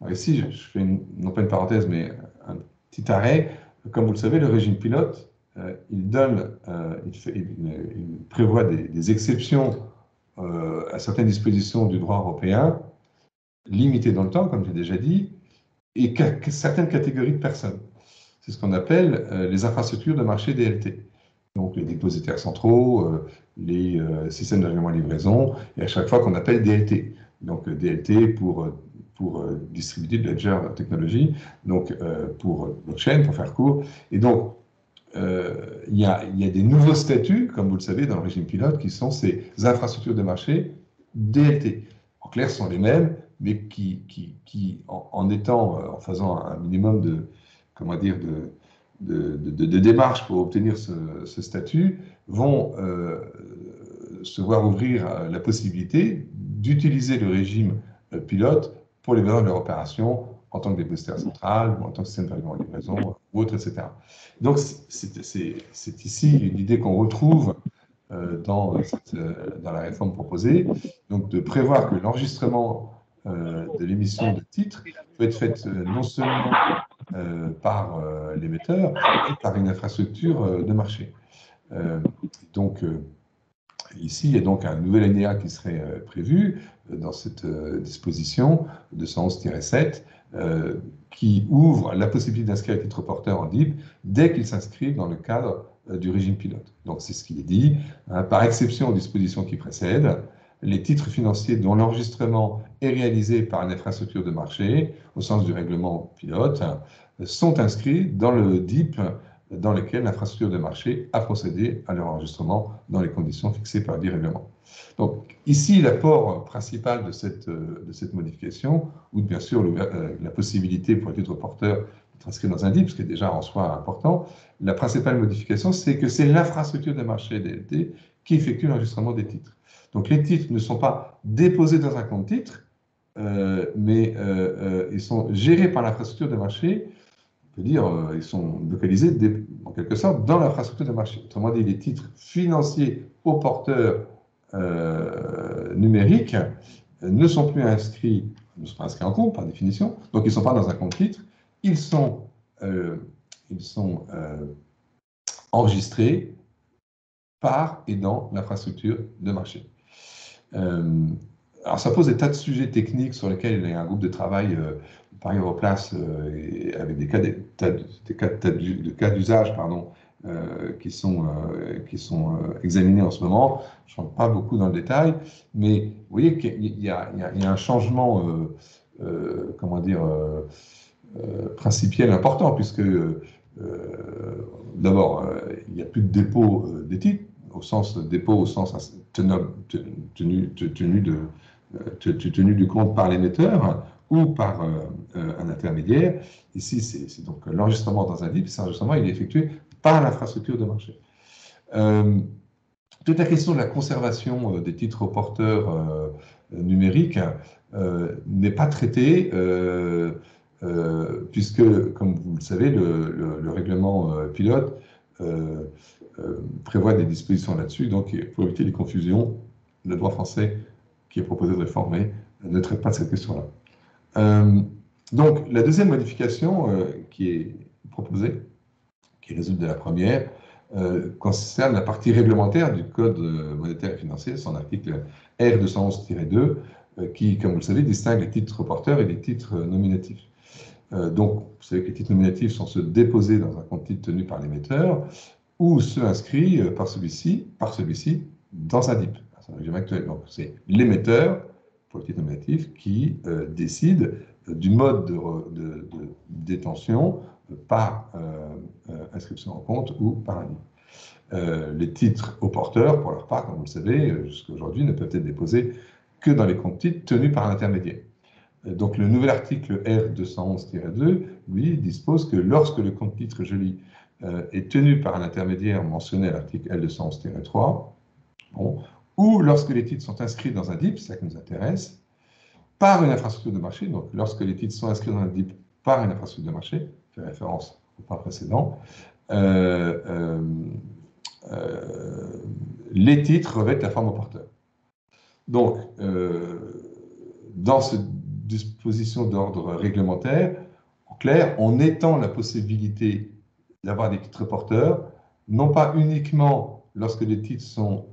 Speaker 1: Alors ici, je fais non pas une parenthèse, mais un petit arrêt. Comme vous le savez, le régime pilote, il prévoit des exceptions à certaines dispositions du droit européen, limitées dans le temps, comme j'ai déjà dit, et certaines catégories de personnes. C'est ce qu'on appelle les infrastructures de marché DLT. Donc les dépositaires centraux, les systèmes de règlement et livraison, et à chaque fois qu'on appelle DLT. Donc DLT pour Distributed Ledger Technology, donc pour blockchain, pour faire court. Et donc, il y a des nouveaux statuts, comme vous le savez, dans le régime pilote, qui sont ces infrastructures de marché DLT. En clair, ce sont les mêmes, mais qui en faisant un minimum de, comment dire, de démarches pour obtenir ce statut, vont se voir ouvrir la possibilité d'utiliser le régime pilote pour les besoins de leur opération en tant que dépositaire central, ou en tant que système de règlement de livraison, ou autre, etc. Donc, c'est ici l'idée qu'on retrouve dans la réforme proposée, donc de prévoir que l'enregistrement de l'émission de titres peut être fait non seulement par l'émetteur, mais par une infrastructure de marché. Donc, ici, il y a donc un nouvel alinéa qui serait prévu dans cette disposition 211-7 qui ouvre la possibilité d'inscrire les titres porteurs en DIP dès qu'ils s'inscrivent dans le cadre du régime pilote. Donc c'est ce qu'il est dit. Par exception aux dispositions qui précèdent, les titres financiers dont l'enregistrement est réalisé par une infrastructure de marché, au sens du règlement pilote, sont inscrits dans le DIP dans lequel l'infrastructure de marché a procédé à leur enregistrement dans les conditions fixées par le règlement. Donc ici, l'apport principal de cette modification, ou bien sûr la possibilité pour les titres porteurs d'être inscrits dans un DIP, ce qui est déjà en soi important, la principale modification, c'est que c'est l'infrastructure de marché DLT qui effectue l'enregistrement des titres. Donc les titres ne sont pas déposés dans un compte titre, mais ils sont gérés par l'infrastructure de marché. On peut dire ils sont localisés en quelque sorte dans l'infrastructure de marché. Autrement dit, les titres financiers aux porteurs numériques ne sont plus inscrits, en compte par définition, donc ils ne sont pas dans un compte titre, ils sont enregistrés par et dans l'infrastructure de marché. Alors ça pose des tas de sujets techniques sur lesquels il y a un groupe de travail par Europlace avec des cas d'usage qui sont examinés en ce moment. Je ne rentre pas beaucoup dans le détail, mais vous voyez qu'il y a un changement comment dire, principiel important, puisque d'abord, il n'y a plus de dépôt des titres, au sens dépôt, au sens tenu du compte par l'émetteur ou par un intermédiaire. Ici, c'est donc l'enregistrement dans un DIP. Cet enregistrement, il est effectué par l'infrastructure de marché. Toute la question de la conservation des titres porteurs numériques n'est pas traitée, puisque, comme vous le savez, le règlement pilote prévoit des dispositions là-dessus. Donc, pour éviter les confusions, le droit français qui est proposé de réformer ne traite pas de cette question-là. Donc, la deuxième modification qui est proposée, qui résulte de la première, concerne la partie réglementaire du Code monétaire et financier, son article R211-2, qui, comme vous le savez, distingue les titres porteurs et les titres nominatifs. Donc, vous savez que les titres nominatifs sont ceux déposés dans un compte titre tenu par l'émetteur ou ceux inscrits par celui-ci dans un DIP, c'est un régime actuel. Donc, c'est l'émetteur, pour le titre nominatif, qui décide du mode de détention par inscription en compte ou par un DIP. Les titres aux porteurs, pour leur part, comme vous le savez, jusqu'à aujourd'hui, ne peuvent être déposés que dans les comptes titres tenus par l'intermédiaire. Donc, le nouvel article R211-2, lui, dispose que lorsque le compte titre, je lis, est tenu par un intermédiaire mentionné à l'article L211-3, bon, ou lorsque les titres sont inscrits dans un DIP, c'est ça qui nous intéresse, par une infrastructure de marché, donc lorsque les titres sont inscrits dans un DIP par une infrastructure de marché, fait référence au point précédent, les titres revêtent la forme au porteur. Donc, dans cette disposition d'ordre réglementaire, en clair, on étend la possibilité d'avoir des titres porteurs, non pas uniquement lorsque les titres sont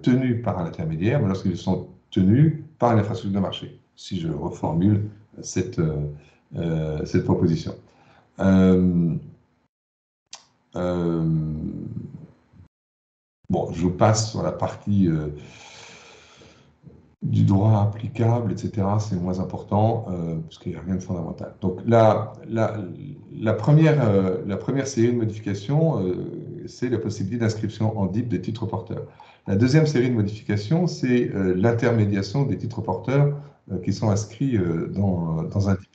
Speaker 1: tenus par un intermédiaire, mais lorsqu'ils sont tenus par une infrastructure de marché, si je reformule cette proposition. Bon, je vous passe sur la partie du droit applicable, etc. C'est moins important, parce qu'il n'y a rien de fondamental. Donc, la première série de modifications, c'est la possibilité d'inscription en DIP des titres porteurs. La deuxième série de modifications, c'est l'intermédiation des titres porteurs qui sont inscrits dans un DIP.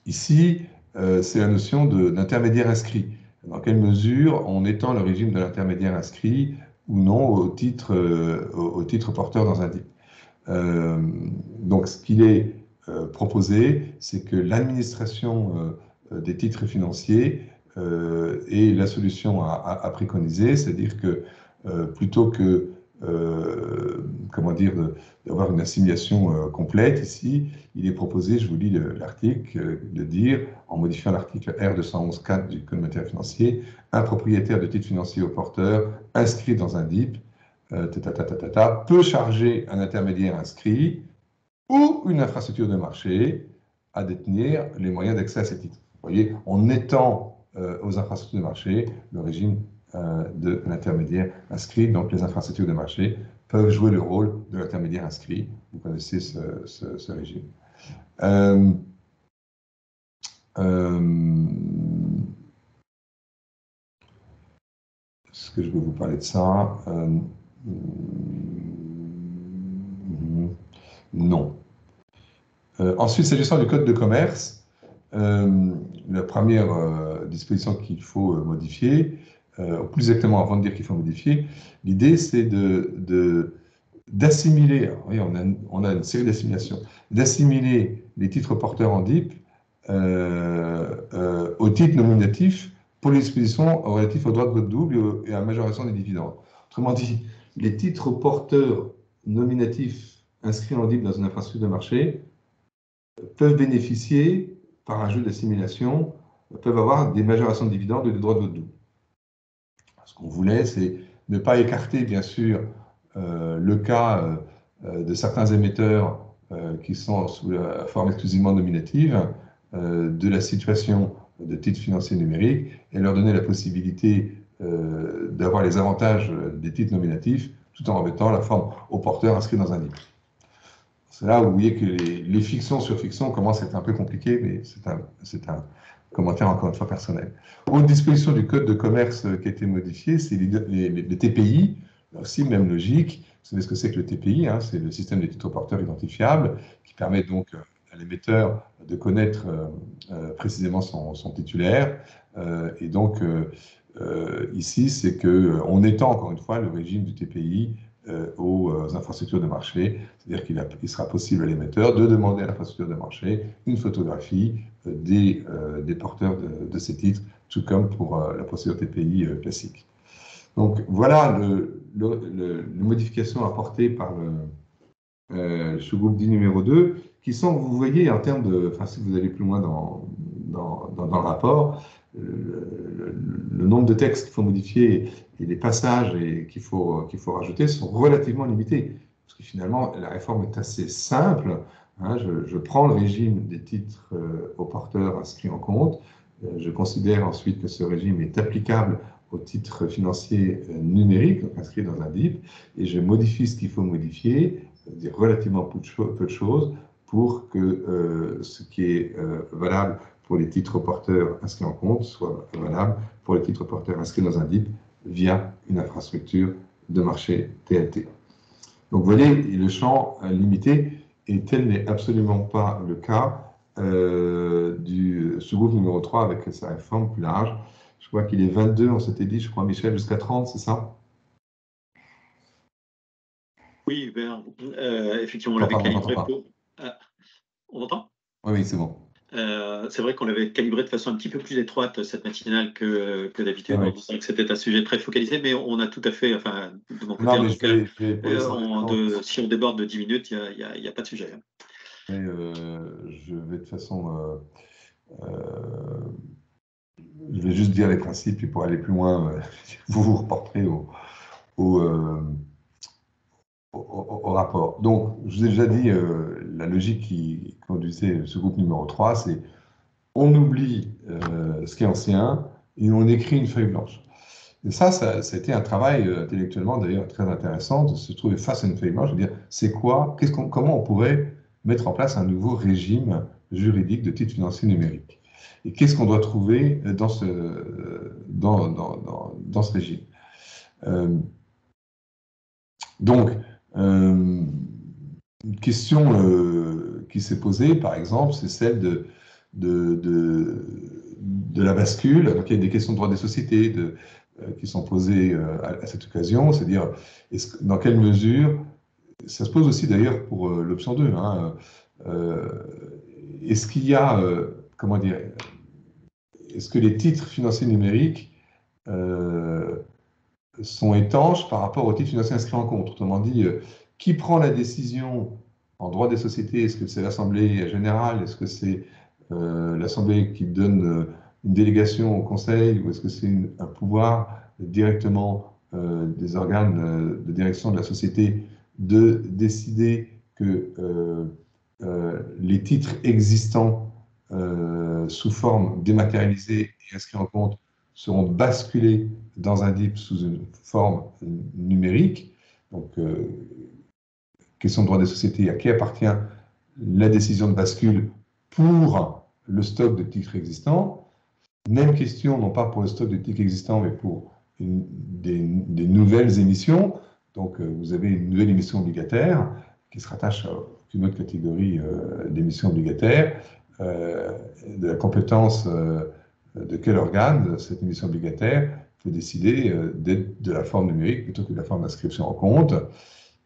Speaker 1: Ici, c'est la notion d'intermédiaire inscrit. Dans quelle mesure on étend le régime de l'intermédiaire inscrit ou non au titre porteur dans un DIP. Donc, ce qu'il est proposé, c'est que l'administration des titres financiers est la solution à préconiser, c'est-à-dire que plutôt que comment dire, d'avoir une assimilation complète ici, il est proposé, je vous lis l'article, de dire, en modifiant l'article R211-4 du Code monétaire financier, un propriétaire de titre financier au porteur inscrit dans un DIP peut charger un intermédiaire inscrit ou une infrastructure de marché à détenir les moyens d'accès à ces titres. Vous voyez, on étend aux infrastructures de marché le régime de l'intermédiaire inscrit. Donc, les infrastructures de marché peuvent jouer le rôle de l'intermédiaire inscrit. Vous connaissez ce régime. Est-ce que je vais vous parler de ça? Non. Ensuite, s'agissant du code de commerce, la première disposition qu'il faut modifier, plus exactement avant de dire qu'il faut modifier, l'idée c'est d'assimiler, on a une série d'assimilations, d'assimiler les titres porteurs en DIP aux titres nominatifs pour les dispositions relatives au droit de vote double et à la majoration des dividendes. Autrement dit, les titres porteurs nominatifs inscrits en DIP dans une infrastructure de marché peuvent bénéficier, par un jeu d'assimilation, peuvent avoir des majorations de dividendes et des droits de vote double. Ce qu'on voulait, c'est ne pas écarter, bien sûr, le cas de certains émetteurs qui sont sous la forme exclusivement nominative de la situation de titres financiers numériques et leur donner la possibilité d'avoir les avantages des titres nominatifs tout en remettant la forme au porteur inscrit dans un livre. C'est là où vous voyez que les fictions sur fictions commencent à être un peu compliquées, mais c'est un commentaire encore une fois personnel. Autre disposition du code de commerce qui a été modifiée, c'est les TPI, là aussi même logique. Vous savez ce que c'est que le TPI, hein, c'est le système des titres porteurs identifiables, qui permet donc à l'émetteur de connaître précisément son titulaire. Et donc ici, c'est qu'on étend encore une fois le régime du TPI aux infrastructures de marché, c'est-à-dire qu'il sera possible à l'émetteur de demander à l'infrastructure de marché une photographie des porteurs de ces titres, tout comme pour la procédure TPI classique. Donc voilà les modifications apportées par le sous-groupe dit numéro 2, qui sont, vous voyez, en termes de, enfin si vous allez plus loin dans le rapport, le nombre de textes qu'il faut modifier et les passages qu'il faut rajouter sont relativement limités. Parce que finalement, la réforme est assez simple. Hein, je prends le régime des titres aux porteurs inscrits en compte. Je considère ensuite que ce régime est applicable aux titres financiers numériques, donc inscrits dans un DIP, et je modifie ce qu'il faut modifier, c'est-à-dire relativement peu de choses, pour que ce qui est valable pour les titres porteurs inscrits en compte soit valable pour les titres porteurs inscrits dans un DIP via une infrastructure de marché TLT. Donc vous voyez, le champ limité, et tel n'est absolument pas le cas du sous-groupe numéro 3 avec sa réforme plus large. Je crois qu'il est 22, on s'était dit, je crois, Michel, jusqu'à 30, c'est ça?
Speaker 2: Oui, effectivement, on l'avait calibré pour... on entend?
Speaker 1: Oui, c'est bon.
Speaker 2: C'est vrai qu'on l'avait calibré de façon un petit peu plus étroite cette matinale que d'habitude, en disant que c'était un sujet très focalisé, mais on a tout à fait, enfin, de mon côté, en tout cas, si on déborde de 10 minutes, il n'y a pas de sujet.
Speaker 1: Mais, je vais de toute façon, je vais juste dire les principes, puis pour aller plus loin, vous vous reporterez au rapport. Donc, je vous ai déjà dit, la logique qui conduisait ce groupe numéro 3, c'est on oublie ce qui est ancien et on écrit une feuille blanche. Et ça a été un travail intellectuellement d'ailleurs très intéressant de se trouver face à une feuille blanche et dire c'est quoi, comment on pourrait mettre en place un nouveau régime juridique de titres financiers numériques. Et qu'est-ce qu'on doit trouver dans ce régime. Donc, une question qui s'est posée, par exemple, c'est celle de la bascule. Donc, il y a des questions de droit des sociétés qui sont posées à cette occasion, c'est-à-dire dans quelle mesure, ça se pose aussi d'ailleurs pour l'option 2, hein, est-ce qu'il y a, comment dire, est-ce que les titres financiers numériques sont étanches par rapport aux titres financiers inscrits en compte? Autrement dit, qui prend la décision en droit des sociétés? Est-ce que c'est l'Assemblée générale? Est-ce que c'est l'Assemblée qui donne une délégation au Conseil? Ou est-ce que c'est un pouvoir directement des organes de direction de la société de décider que les titres existants sous forme dématérialisée et inscrits en compte seront basculés dans un DIP sous une forme numérique? Donc, question de droit des sociétés, à qui appartient la décision de bascule pour le stock de titres existants? Même question, non pas pour le stock de titres existants, mais pour des nouvelles émissions. Donc, vous avez une nouvelle émission obligataire qui se rattache à une autre catégorie d'émissions obligataires, de la compétence de quel organe cette émission obligataire peut décider d'être de la forme numérique plutôt que de la forme d'inscription en compte.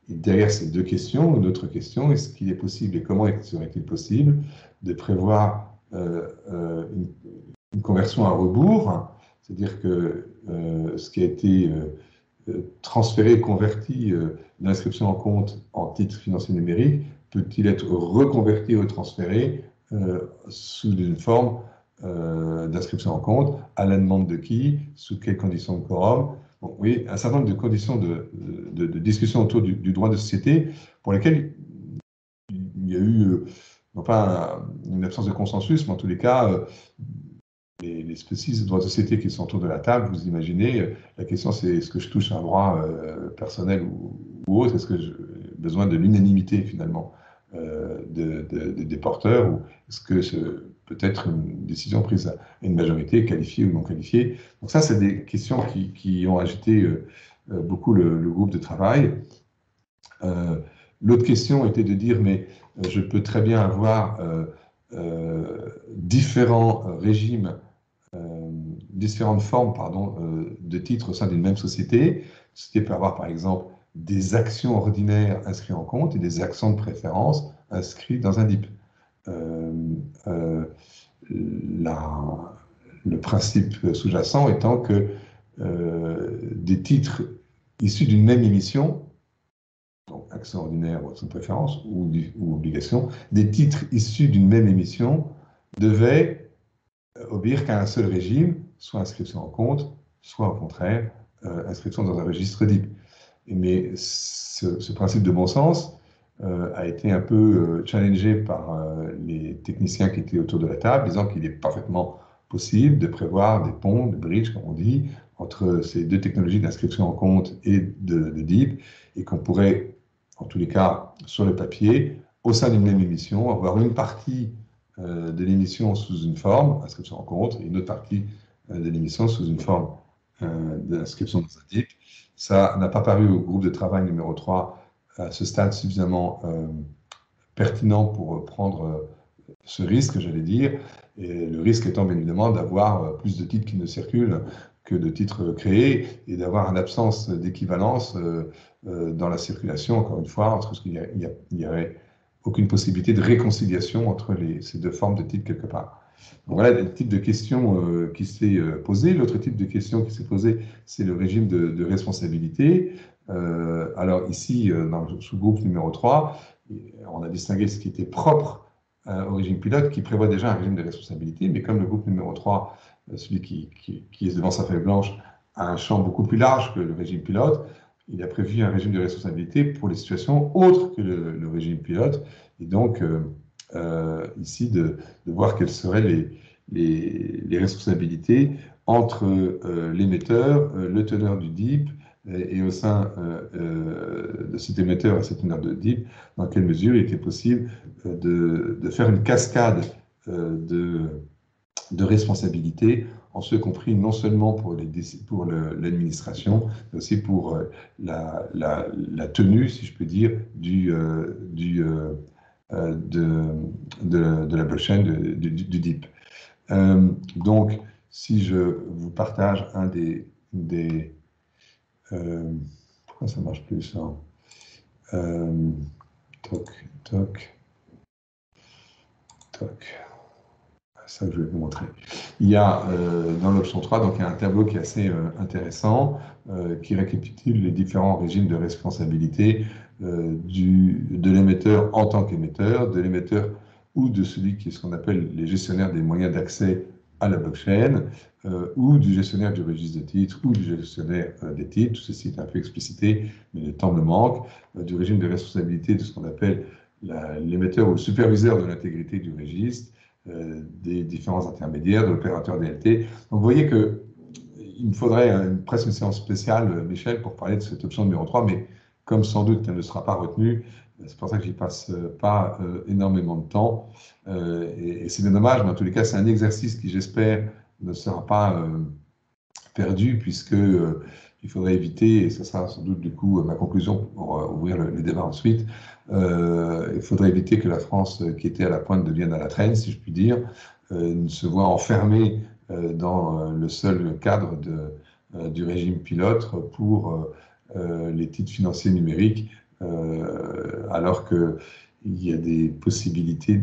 Speaker 1: Et derrière ces deux questions, une autre question, est-ce qu'il est possible et comment serait-il possible de prévoir une conversion à rebours, c'est-à-dire que ce qui a été transféré, converti d'inscription en compte en titre financier numérique, peut-il être reconverti, retransféré sous une forme d'inscription en compte, à la demande de qui, sous quelles conditions de quorum. Bon, oui, un certain nombre de conditions de discussion autour du droit de société pour lesquelles il y a eu, non pas une absence de consensus, mais en tous les cas, les spécialistes de droit de société qui sont autour de la table, vous imaginez, la question c'est est-ce que je touche un droit personnel ou autre, est-ce que j'ai besoin de l'unanimité finalement des porteurs, ou est-ce que c'est peut-être une décision prise à une majorité qualifiée ou non qualifiée. Donc ça, c'est des questions qui ont agité beaucoup le groupe de travail. L'autre question était de dire, mais je peux très bien avoir différents régimes, différentes formes de titres au sein d'une même société. La société peut avoir par exemple des actions ordinaires inscrites en compte et des actions de préférence inscrites dans un DIP. Le principe sous-jacent étant que des titres issus d'une même émission, donc action ordinaire ou action de préférence ou obligation, des titres issus d'une même émission devaient obéir qu'à un seul régime, soit inscription en compte, soit au contraire inscription dans un registre DIP. Mais ce principe de bon sens a été un peu challengé par les techniciens qui étaient autour de la table, disant qu'il est parfaitement possible de prévoir des ponts, des bridges, comme on dit, entre ces deux technologies d'inscription en compte et de DIP, et qu'on pourrait, en tous les cas, sur le papier, au sein d'une même émission, avoir une partie de l'émission sous une forme, inscription en compte, et une autre partie de l'émission sous une forme d'inscription dans un DIP. Ça n'a pas paru au groupe de travail numéro 3 à ce stade suffisamment pertinent pour prendre ce risque, j'allais dire, et le risque étant bien évidemment d'avoir plus de titres qui ne circulent que de titres créés et d'avoir une absence d'équivalence dans la circulation, encore une fois, parce qu'il n'y aurait aucune possibilité de réconciliation entre ces deux formes de titres quelque part. Donc voilà le type de question qui s'est posé. L'autre type de question qui s'est posé, c'est le régime de responsabilité. Alors ici, dans le sous-groupe numéro 3, on a distingué ce qui était propre au régime pilote, qui prévoit déjà un régime de responsabilité, mais comme le groupe numéro 3, celui qui est devant sa feuille blanche, a un champ beaucoup plus large que le régime pilote, il a prévu un régime de responsabilité pour les situations autres que le régime pilote. Et donc, ici, de voir quelles seraient les responsabilités entre l'émetteur, le teneur du DIP, et au sein de cet émetteur et cet teneur de DIP, dans quelle mesure il était possible de faire une cascade de responsabilités, en ce compris non seulement pour l'administration, mais aussi pour la tenue, si je peux dire, de la blockchain, du DIP. Donc, si je vous partage un pourquoi ça marche plus ça? Toc. Ça que je vais vous montrer. Il y a dans l'option 3, donc il y a un tableau qui est assez intéressant, qui récapitule les différents régimes de responsabilité de l'émetteur en tant qu'émetteur, de l'émetteur ou de celui qui est ce qu'on appelle les gestionnaires des moyens d'accès à la blockchain, ou du gestionnaire du registre de titres, ou du gestionnaire des titres. Tout ceci est un peu explicité, mais le temps me manque. Du régime de responsabilité de ce qu'on appelle l'émetteur ou le superviseur de l'intégrité du registre, des différents intermédiaires, de l'opérateur DLT. Donc vous voyez qu'il me faudrait presque une séance spéciale, Michel, pour parler de cette option numéro 3, mais comme sans doute elle ne sera pas retenue, c'est pour ça que j'y passe pas énormément de temps. Et c'est bien dommage, mais en tous les cas, c'est un exercice qui, j'espère, ne sera pas perdu, puisque il faudrait éviter, et ce sera sans doute du coup ma conclusion pour ouvrir le débat ensuite, il faudrait éviter que la France, qui était à la pointe, devienne à la traîne, si je puis dire, ne se voit enfermée dans le seul cadre du régime pilote pour les titres financiers numériques, alors qu'il y a des possibilités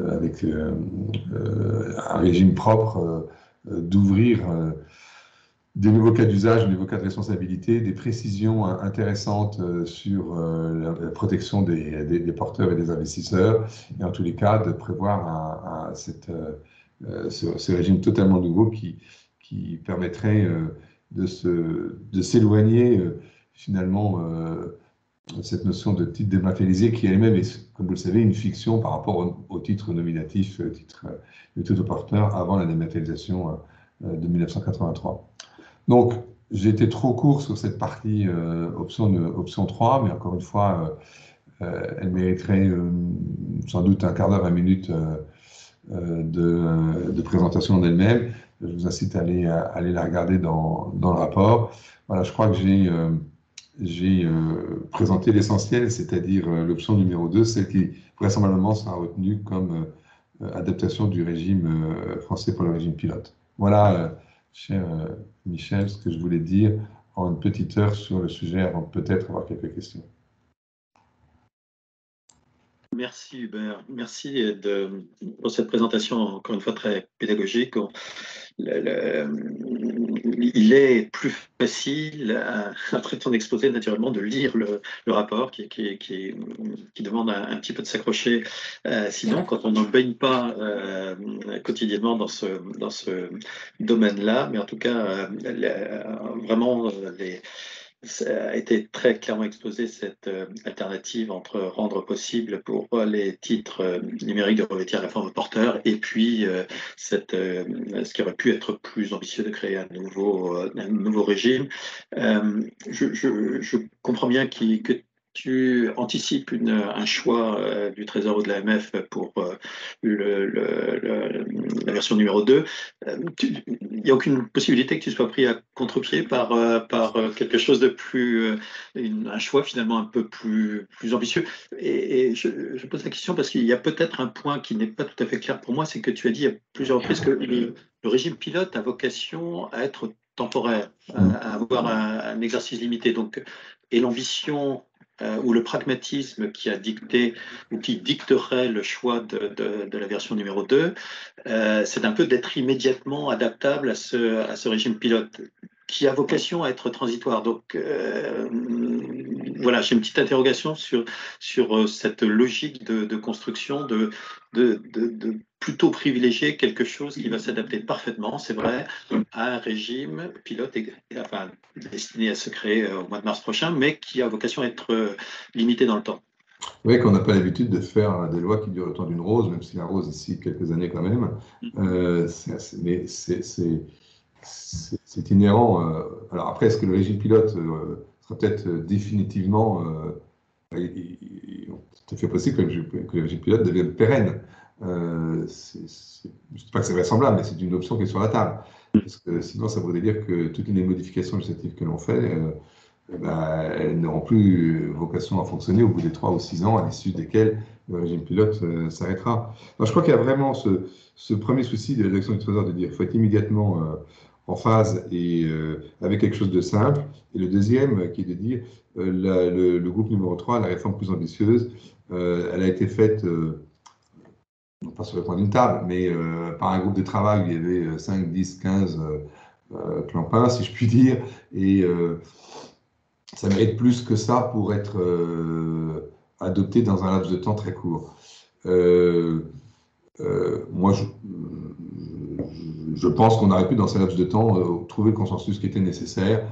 Speaker 1: avec un régime propre, d'ouvrir des nouveaux cas d'usage, des nouveaux cas de responsabilité, des précisions intéressantes sur la protection des porteurs et des investisseurs, et en tous les cas de prévoir ce régime totalement nouveau qui permettrait de s'éloigner finalement de cette notion de titre dématérialisé qui elle-même est, comme vous le savez, une fiction par rapport au titre nominatif, titre de tout porteur avant la dématérialisation de 1983. Donc, j'ai été trop court sur cette partie option 3, mais encore une fois, elle mériterait sans doute un quart d'heure, 20 minutes de présentation en elle-même. Je vous incite à aller la regarder dans le rapport. Voilà, je crois que j'ai présenté l'essentiel, c'est-à-dire l'option numéro 2, celle qui vraisemblablement sera retenue comme adaptation du régime français pour le régime pilote. Voilà, cher Michel, ce que je voulais dire en une petite heure sur le sujet avant peut-être avoir quelques questions.
Speaker 2: Merci Hubert, merci pour cette présentation encore une fois très pédagogique. Il est plus facile, après ton exposé naturellement, de lire le rapport qui demande un petit peu de s'accrocher. Sinon, quand on ne baigne pas quotidiennement dans ce domaine-là, mais en tout cas, vraiment, ça a été très clairement exposé, cette alternative entre rendre possible pour les titres numériques de revêtir la forme de porteur et puis ce qui aurait pu être plus ambitieux de créer un nouveau régime. Je comprends bien que tu anticipes un choix du Trésor ou de l'AMF pour la version numéro 2. Il n'y a aucune possibilité que tu sois pris à contre-pied par quelque chose de plus, un choix finalement un peu plus ambitieux. Et je pose la question parce qu'il y a peut-être un point qui n'est pas tout à fait clair pour moi, c'est que tu as dit à plusieurs reprises que le régime pilote a vocation à être temporaire, à avoir un exercice limité. Donc, et l'ambition ou le pragmatisme qui a dicté ou qui dicterait le choix de la version numéro 2, c'est un peu d'être immédiatement adaptable à ce régime pilote qui a vocation à être transitoire. Donc voilà, j'ai une petite interrogation sur cette logique de construction, de plutôt privilégier quelque chose qui va s'adapter parfaitement, c'est vrai, à un régime pilote enfin, destiné à se créer au mois de mars prochain, mais qui a vocation à être limité dans le temps.
Speaker 1: Vous voyez qu'on n'a pas l'habitude de faire des lois qui durent le temps d'une rose, même si la rose ici quelques années quand même. Mais c'est inhérent. Alors après, est-ce que le régime pilote sera peut-être définitivement tout à fait possible que le régime pilote devienne pérenne. Je ne dis pas que c'est vraisemblable, mais c'est une option qui est sur la table. Parce que sinon, ça voudrait dire que toutes les modifications législatives que l'on fait, elles n'auront plus vocation à fonctionner au bout des 3 ou 6 ans, à l'issue desquels le régime pilote s'arrêtera. Je crois qu'il y a vraiment ce premier souci de la direction du Trésor de dire qu'il faut être immédiatement en phase et avec quelque chose de simple. Et le deuxième, qui est de dire le groupe numéro 3, la réforme plus ambitieuse, elle a été faite, non pas sur le coin d'une table, mais par un groupe de travail où il y avait 5, 10, 15 clampins, si je puis dire. Et ça mérite plus que ça pour être adopté dans un laps de temps très court. Moi, je pense qu'on aurait pu, dans ce laps de temps, trouver le consensus qui était nécessaire.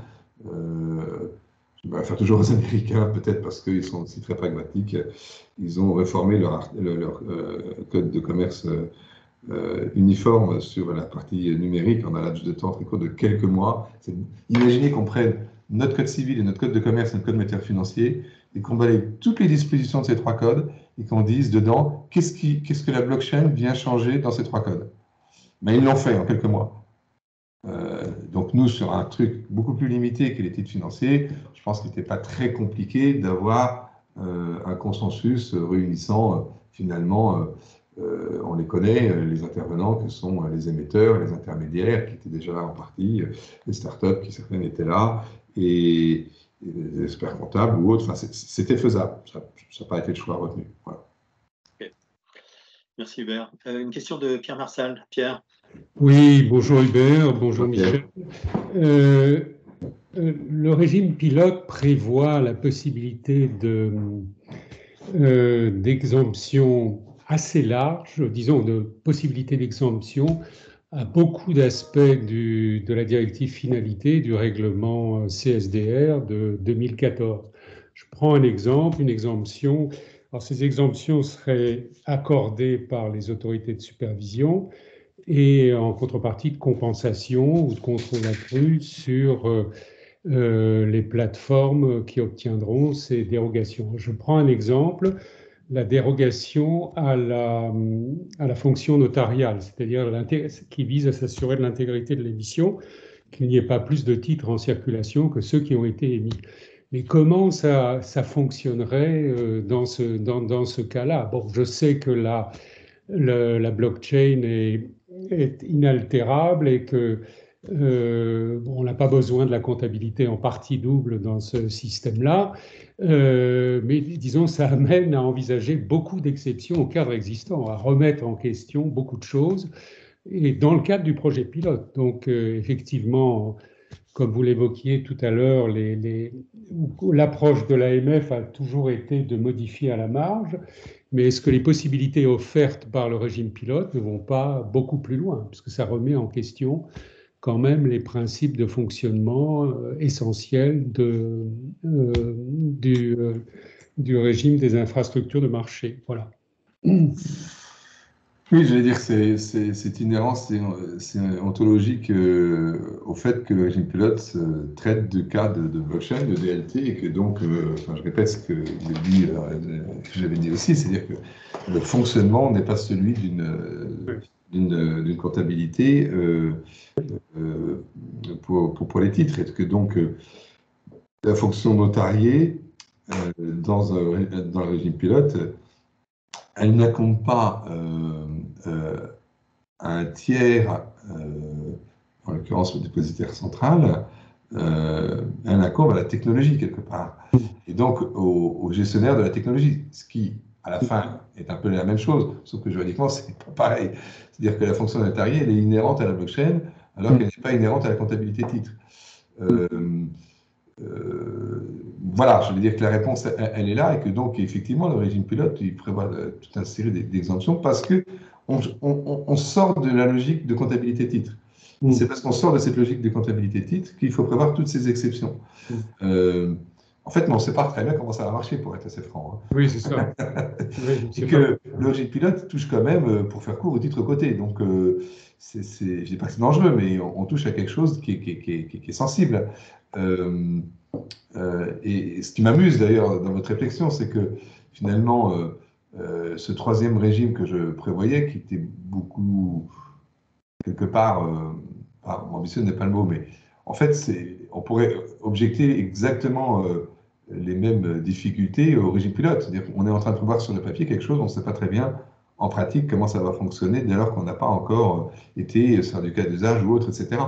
Speaker 1: Je vais faire toujours aux Américains, peut-être parce qu'ils sont aussi très pragmatiques. Ils ont réformé leur code de commerce uniforme sur la partie numérique en un laps de temps très court de quelques mois. Imaginez qu'on prenne notre code civil et notre code de commerce et notre code matière financier et qu'on balaye toutes les dispositions de ces 3 codes et qu'on dise dedans qu'est-ce que la blockchain vient changer dans ces 3 codes. Mais ils l'ont fait en quelques mois. Donc nous, sur un truc beaucoup plus limité que les titres financiers, je pense qu'il n'était pas très compliqué d'avoir un consensus réunissant finalement, on les connaît, les intervenants que sont les émetteurs, les intermédiaires qui étaient déjà là en partie, les startups qui certaines étaient là, et les experts comptables ou autres. Enfin, c'était faisable. Ça n'a pas été le choix retenu. Voilà.
Speaker 2: Okay. Merci Hubert. Une question de Pierre Marsal. Pierre.
Speaker 3: Oui, bonjour Hubert, bonjour Michel.
Speaker 1: Ok.
Speaker 3: Euh, le régime pilote prévoit la possibilité d'exemption assez large, disons de possibilité d'exemption à beaucoup d'aspects de la directive finalité du règlement CSDR de 2014. Je prends un exemple, une exemption. Alors ces exemptions seraient accordées par les autorités de supervision et en contrepartie de compensation ou de contrôle accru sur les plateformes qui obtiendront ces dérogations. Je prends un exemple, la dérogation à la fonction notariale, c'est-à-dire qui vise à s'assurer de l'intégrité de l'émission, qu'il n'y ait pas plus de titres en circulation que ceux qui ont été émis. Mais comment ça fonctionnerait dans ce cas-là? Bon, je sais que la blockchain est inaltérable et que on n'a pas besoin de la comptabilité en partie double dans ce système-là, mais disons, ça amène à envisager beaucoup d'exceptions au cadre existant, à remettre en question beaucoup de choses, et dans le cadre du projet pilote. Donc, effectivement, comme vous l'évoquiez tout à l'heure, l'approche de l'AMF a toujours été de modifier à la marge, mais est-ce que les possibilités offertes par le régime pilote ne vont pas beaucoup plus loin, puisque ça remet en question quand même les principes de fonctionnement essentiels du régime des infrastructures de marché. Voilà.
Speaker 1: Oui, je vais dire que c'est inhérent, c'est ontologique au fait que le régime pilote traite de cas de blockchain, de DLT, et que donc, enfin, je répète ce que que j'avais dit aussi, c'est-à-dire que le fonctionnement n'est pas celui d'une comptabilité pour les titres, et que donc la fonction notariée dans le régime pilote, elle n'incombe pas à un tiers, en l'occurrence le dépositaire central, elle incombe à la technologie quelque part. Et donc au gestionnaire de la technologie, ce qui, à la fin, est un peu la même chose, sauf que juridiquement, c'est pas pareil. C'est-à-dire que la fonction notariée, elle est inhérente à la blockchain, alors qu'elle n'est pas inhérente à la comptabilité titre. Euh, voilà, je veux dire que la réponse, elle est là, et que donc, effectivement, le régime pilote, il prévoit toute une série d'exemptions parce que on sort de la logique de comptabilité titre. C'est parce qu'on sort de cette logique de comptabilité titre qu'il faut prévoir toutes ces exceptions. En fait, mais on ne sait pas très bien comment ça va marcher, pour être assez franc.
Speaker 3: Oui, c'est ça. Oui,
Speaker 1: Et que le régime pilote touche quand même, pour faire court, au titre coté. Donc, je ne dis pas que c'est dangereux, mais on touche à quelque chose qui est sensible. Et ce qui m'amuse d'ailleurs dans votre réflexion, c'est que finalement, ce troisième régime que je prévoyais, qui était beaucoup, quelque part, ambitieux n'est pas le mot, mais en fait, on pourrait objecter exactement les mêmes difficultés au régime pilote. C'est-à-dire qu'on est en train de prévoir sur le papier quelque chose, on ne sait pas très bien en pratique comment ça va fonctionner dès lors qu'on n'a pas encore été sur du cas d'usage ou autre, etc.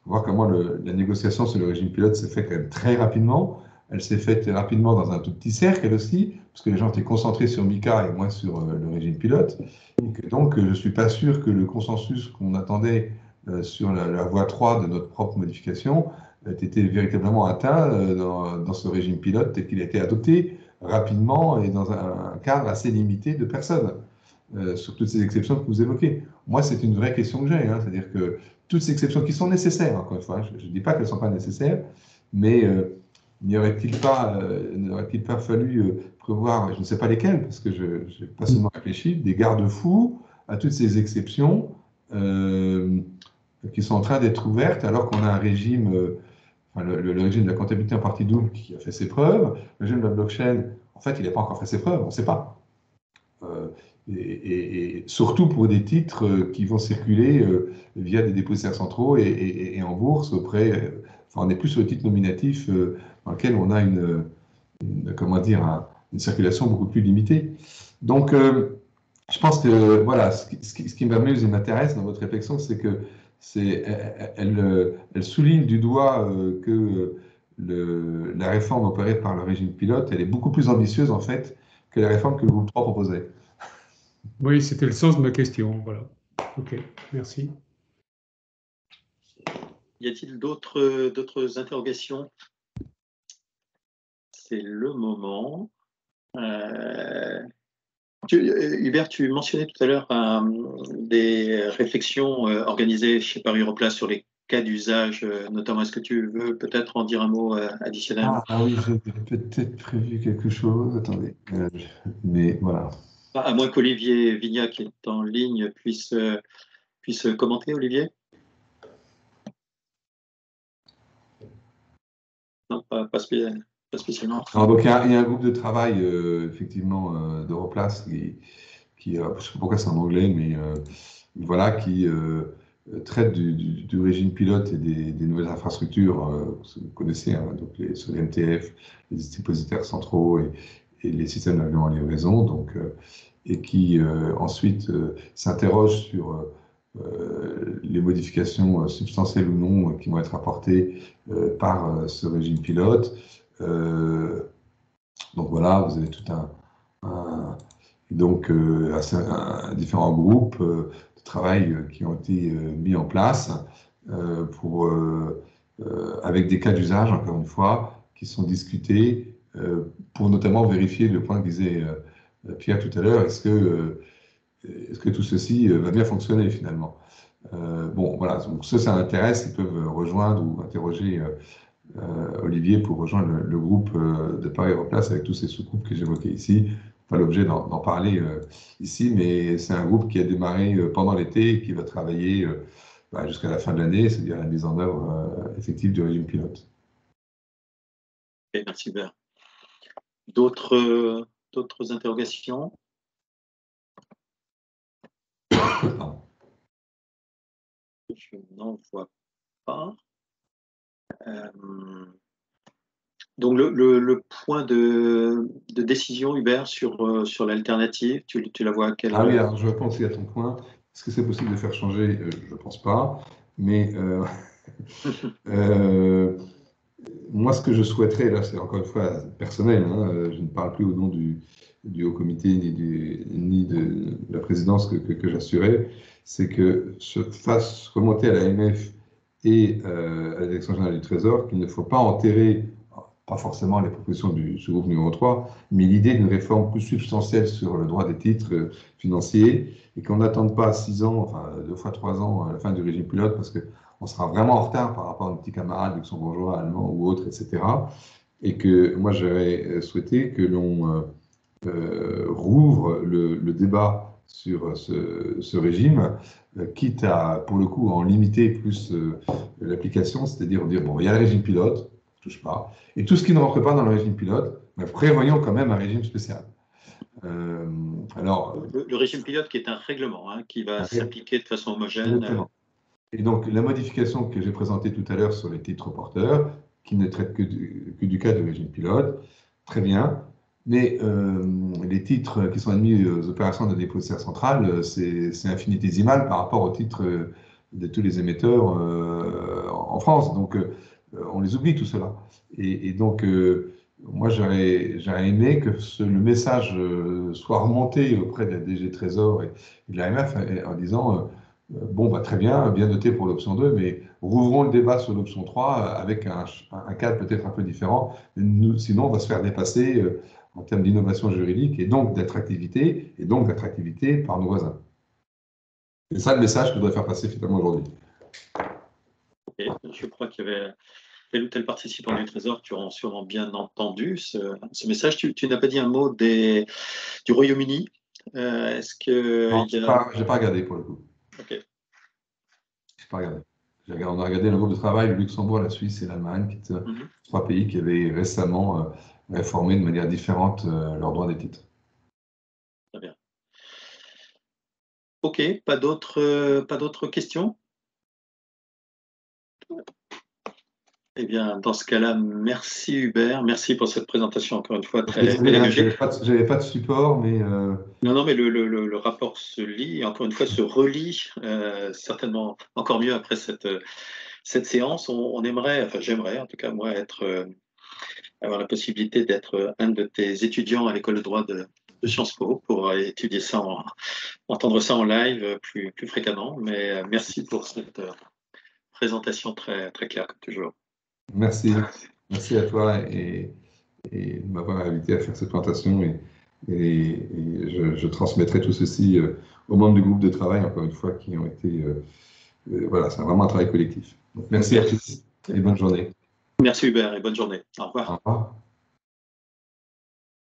Speaker 1: Voir comment la négociation sur le régime pilote s'est faite quand même très rapidement. Elle s'est faite rapidement dans un tout petit cercle, elle aussi, parce que les gens étaient concentrés sur Mika et moins sur le régime pilote. Et que donc, je ne suis pas sûr que le consensus qu'on attendait sur la voie 3 de notre propre modification ait été véritablement atteint dans ce régime pilote tel qu'il a été adopté rapidement et dans un cadre assez limité de personnes. Sur toutes ces exceptions que vous évoquez. Moi, c'est une vraie question que j'ai, hein, c'est-à-dire que toutes ces exceptions qui sont nécessaires, encore une fois, je ne dis pas qu'elles ne sont pas nécessaires, mais n'aurait-il pas fallu prévoir, je ne sais pas lesquelles, parce que je n'ai pas seulement réfléchi, des garde-fous à toutes ces exceptions qui sont en train d'être ouvertes alors qu'on a un régime, enfin, le régime de la comptabilité en partie double qui a fait ses preuves, le régime de la blockchain, en fait, il n'a pas encore fait ses preuves, on ne sait pas. Et surtout pour des titres qui vont circuler via des dépositaires centraux et en bourse auprès. Enfin, on est plus sur le titre nominatif dans lequel on a comment dire, une circulation beaucoup plus limitée. Donc, je pense que voilà, ce qui m'amuse et m'intéresse dans votre réflexion, c'est que elle souligne du doigt que la réforme opérée par le régime pilote, elle est beaucoup plus ambitieuse en fait que la réforme que le groupe 3 proposait.
Speaker 3: oui, c'était le sens de ma question. Voilà. Ok, merci.
Speaker 2: Y a-t-il d'autres interrogations? C'est le moment. Hubert, tu mentionnais tout à l'heure des réflexions organisées chez Paris Europlace sur les cas d'usage, notamment. Est-ce que tu veux peut-être en dire un mot additionnel?
Speaker 1: Ah oui, j'ai peut-être prévu quelque chose. Attendez. Mais voilà.
Speaker 2: À moins qu'Olivier Vignat, qui est en ligne, puisse commenter, Olivier? Non, pas spécialement.
Speaker 1: Alors, donc, il y a un groupe de travail, effectivement, d'Europlace je ne sais pas pourquoi c'est en anglais, mais voilà, qui traite du régime pilote et des nouvelles infrastructures. Vous connaissez, hein, donc sur les MTF, les dépositaires centraux et les systèmes d'avion en livraison, donc, et qui ensuite s'interroge sur les modifications substantielles ou non qui vont être apportées par ce régime pilote. Donc voilà, vous avez tout donc différents groupes de travail qui ont été mis en place pour, avec des cas d'usage, encore une fois, qui sont discutés pour notamment vérifier le point que disait Pierre tout à l'heure, est-ce que tout ceci va bien fonctionner finalement? Bon, voilà, donc ceux ça intéresse, ils peuvent rejoindre ou interroger Olivier pour rejoindre le groupe de Paris Europlace avec tous ces sous-groupes que j'évoquais ici. Pas l'objet d'en parler ici, mais c'est un groupe qui a démarré pendant l'été et qui va travailler jusqu'à la fin de l'année, c'est-à-dire la mise en œuvre effective du régime pilote.
Speaker 2: Okay, merci Hubert. D'autres interrogations? Je n'en vois pas. Donc le point de décision, Hubert, sur l'alternative, tu la vois à quel...
Speaker 1: Ah oui, alors je réponds aussi à ton point. Est-ce que c'est possible de faire changer? Je ne pense pas. Mais moi, ce que je souhaiterais, là, c'est encore une fois personnel, hein, je ne parle plus au nom du Haut Comité ni de la présidence que j'assurais, c'est que se fasse remonter à l'AMF et à la Direction générale du Trésor qu'il ne faut pas enterrer, pas forcément les propositions du groupe numéro 3, mais l'idée d'une réforme plus substantielle sur le droit des titres financiers et qu'on n'attende pas 6 ans, enfin 2 fois 3 ans à la fin du régime pilote, parce qu'on sera vraiment en retard par rapport à nos petits camarades luxembourgeois, allemands ou autres, etc. Et que moi, j'aurais souhaité que l'on rouvre le débat sur ce régime, quitte à, pour le coup, en limiter plus l'application, c'est-à-dire dire, bon, il y a le régime pilote, touche pas, et tout ce qui ne rentre pas dans le régime pilote, prévoyons quand même un régime spécial.
Speaker 2: Alors, le régime pilote qui est un règlement qui va s'appliquer de façon homogène.
Speaker 1: Exactement. Et donc, la modification que j'ai présentée tout à l'heure sur les titres porteurs, qui ne traite que du cas du régime pilote, très bien. Mais les titres qui sont admis aux opérations de dépositaire central, c'est infinitésimal par rapport aux titres de tous les émetteurs en France. Donc, on les oublie tout cela. Et donc, moi, j'aurais aimé que le message soit remonté auprès de la DG Trésor et de l'AMF en disant bon, bah, très bien noté pour l'option 2, mais rouvrons le débat sur l'option 3 avec un cadre peut-être un peu différent. Sinon, on va se faire dépasser en termes d'innovation juridique et donc d'attractivité par nos voisins. C'est ça le message que je dois faire passer finalement aujourd'hui.
Speaker 2: Okay. Je crois qu'il y avait tel ou tel participant du Trésor qui auront sûrement bien entendu ce message. Tu n'as pas dit un mot du Royaume-Uni. Est-ce que...
Speaker 1: Non, je n'ai pas regardé pour le coup.
Speaker 2: Ok.
Speaker 1: Je n'ai pas regardé. On a regardé le groupe de travail, le Luxembourg, la Suisse et l'Allemagne, qui étaient trois pays qui avaient récemment réformé de manière différente leurs droits des titres.
Speaker 2: Très bien. Ok, pas d'autres questions? Eh bien, dans ce cas-là, merci Hubert, merci pour cette présentation encore une fois très pédagogique.
Speaker 1: J'avais pas de support, mais...
Speaker 2: Non, mais le rapport se lit, et encore une fois se relit, certainement encore mieux après cette séance. On aimerait, enfin j'aimerais en tout cas moi avoir la possibilité d'être un de tes étudiants à l'école de droit de Sciences Po pour étudier ça, entendre ça en live plus fréquemment. Mais merci pour cette présentation très, très claire, comme toujours.
Speaker 1: Merci. Merci à toi et de m'avoir invité à faire cette présentation. Et je transmettrai tout ceci aux membres du groupe de travail, encore une fois, qui ont été... voilà, c'est vraiment un travail collectif. Donc, merci à tous et bonne journée.
Speaker 2: Merci Hubert et bonne journée. Au revoir.
Speaker 1: Au revoir.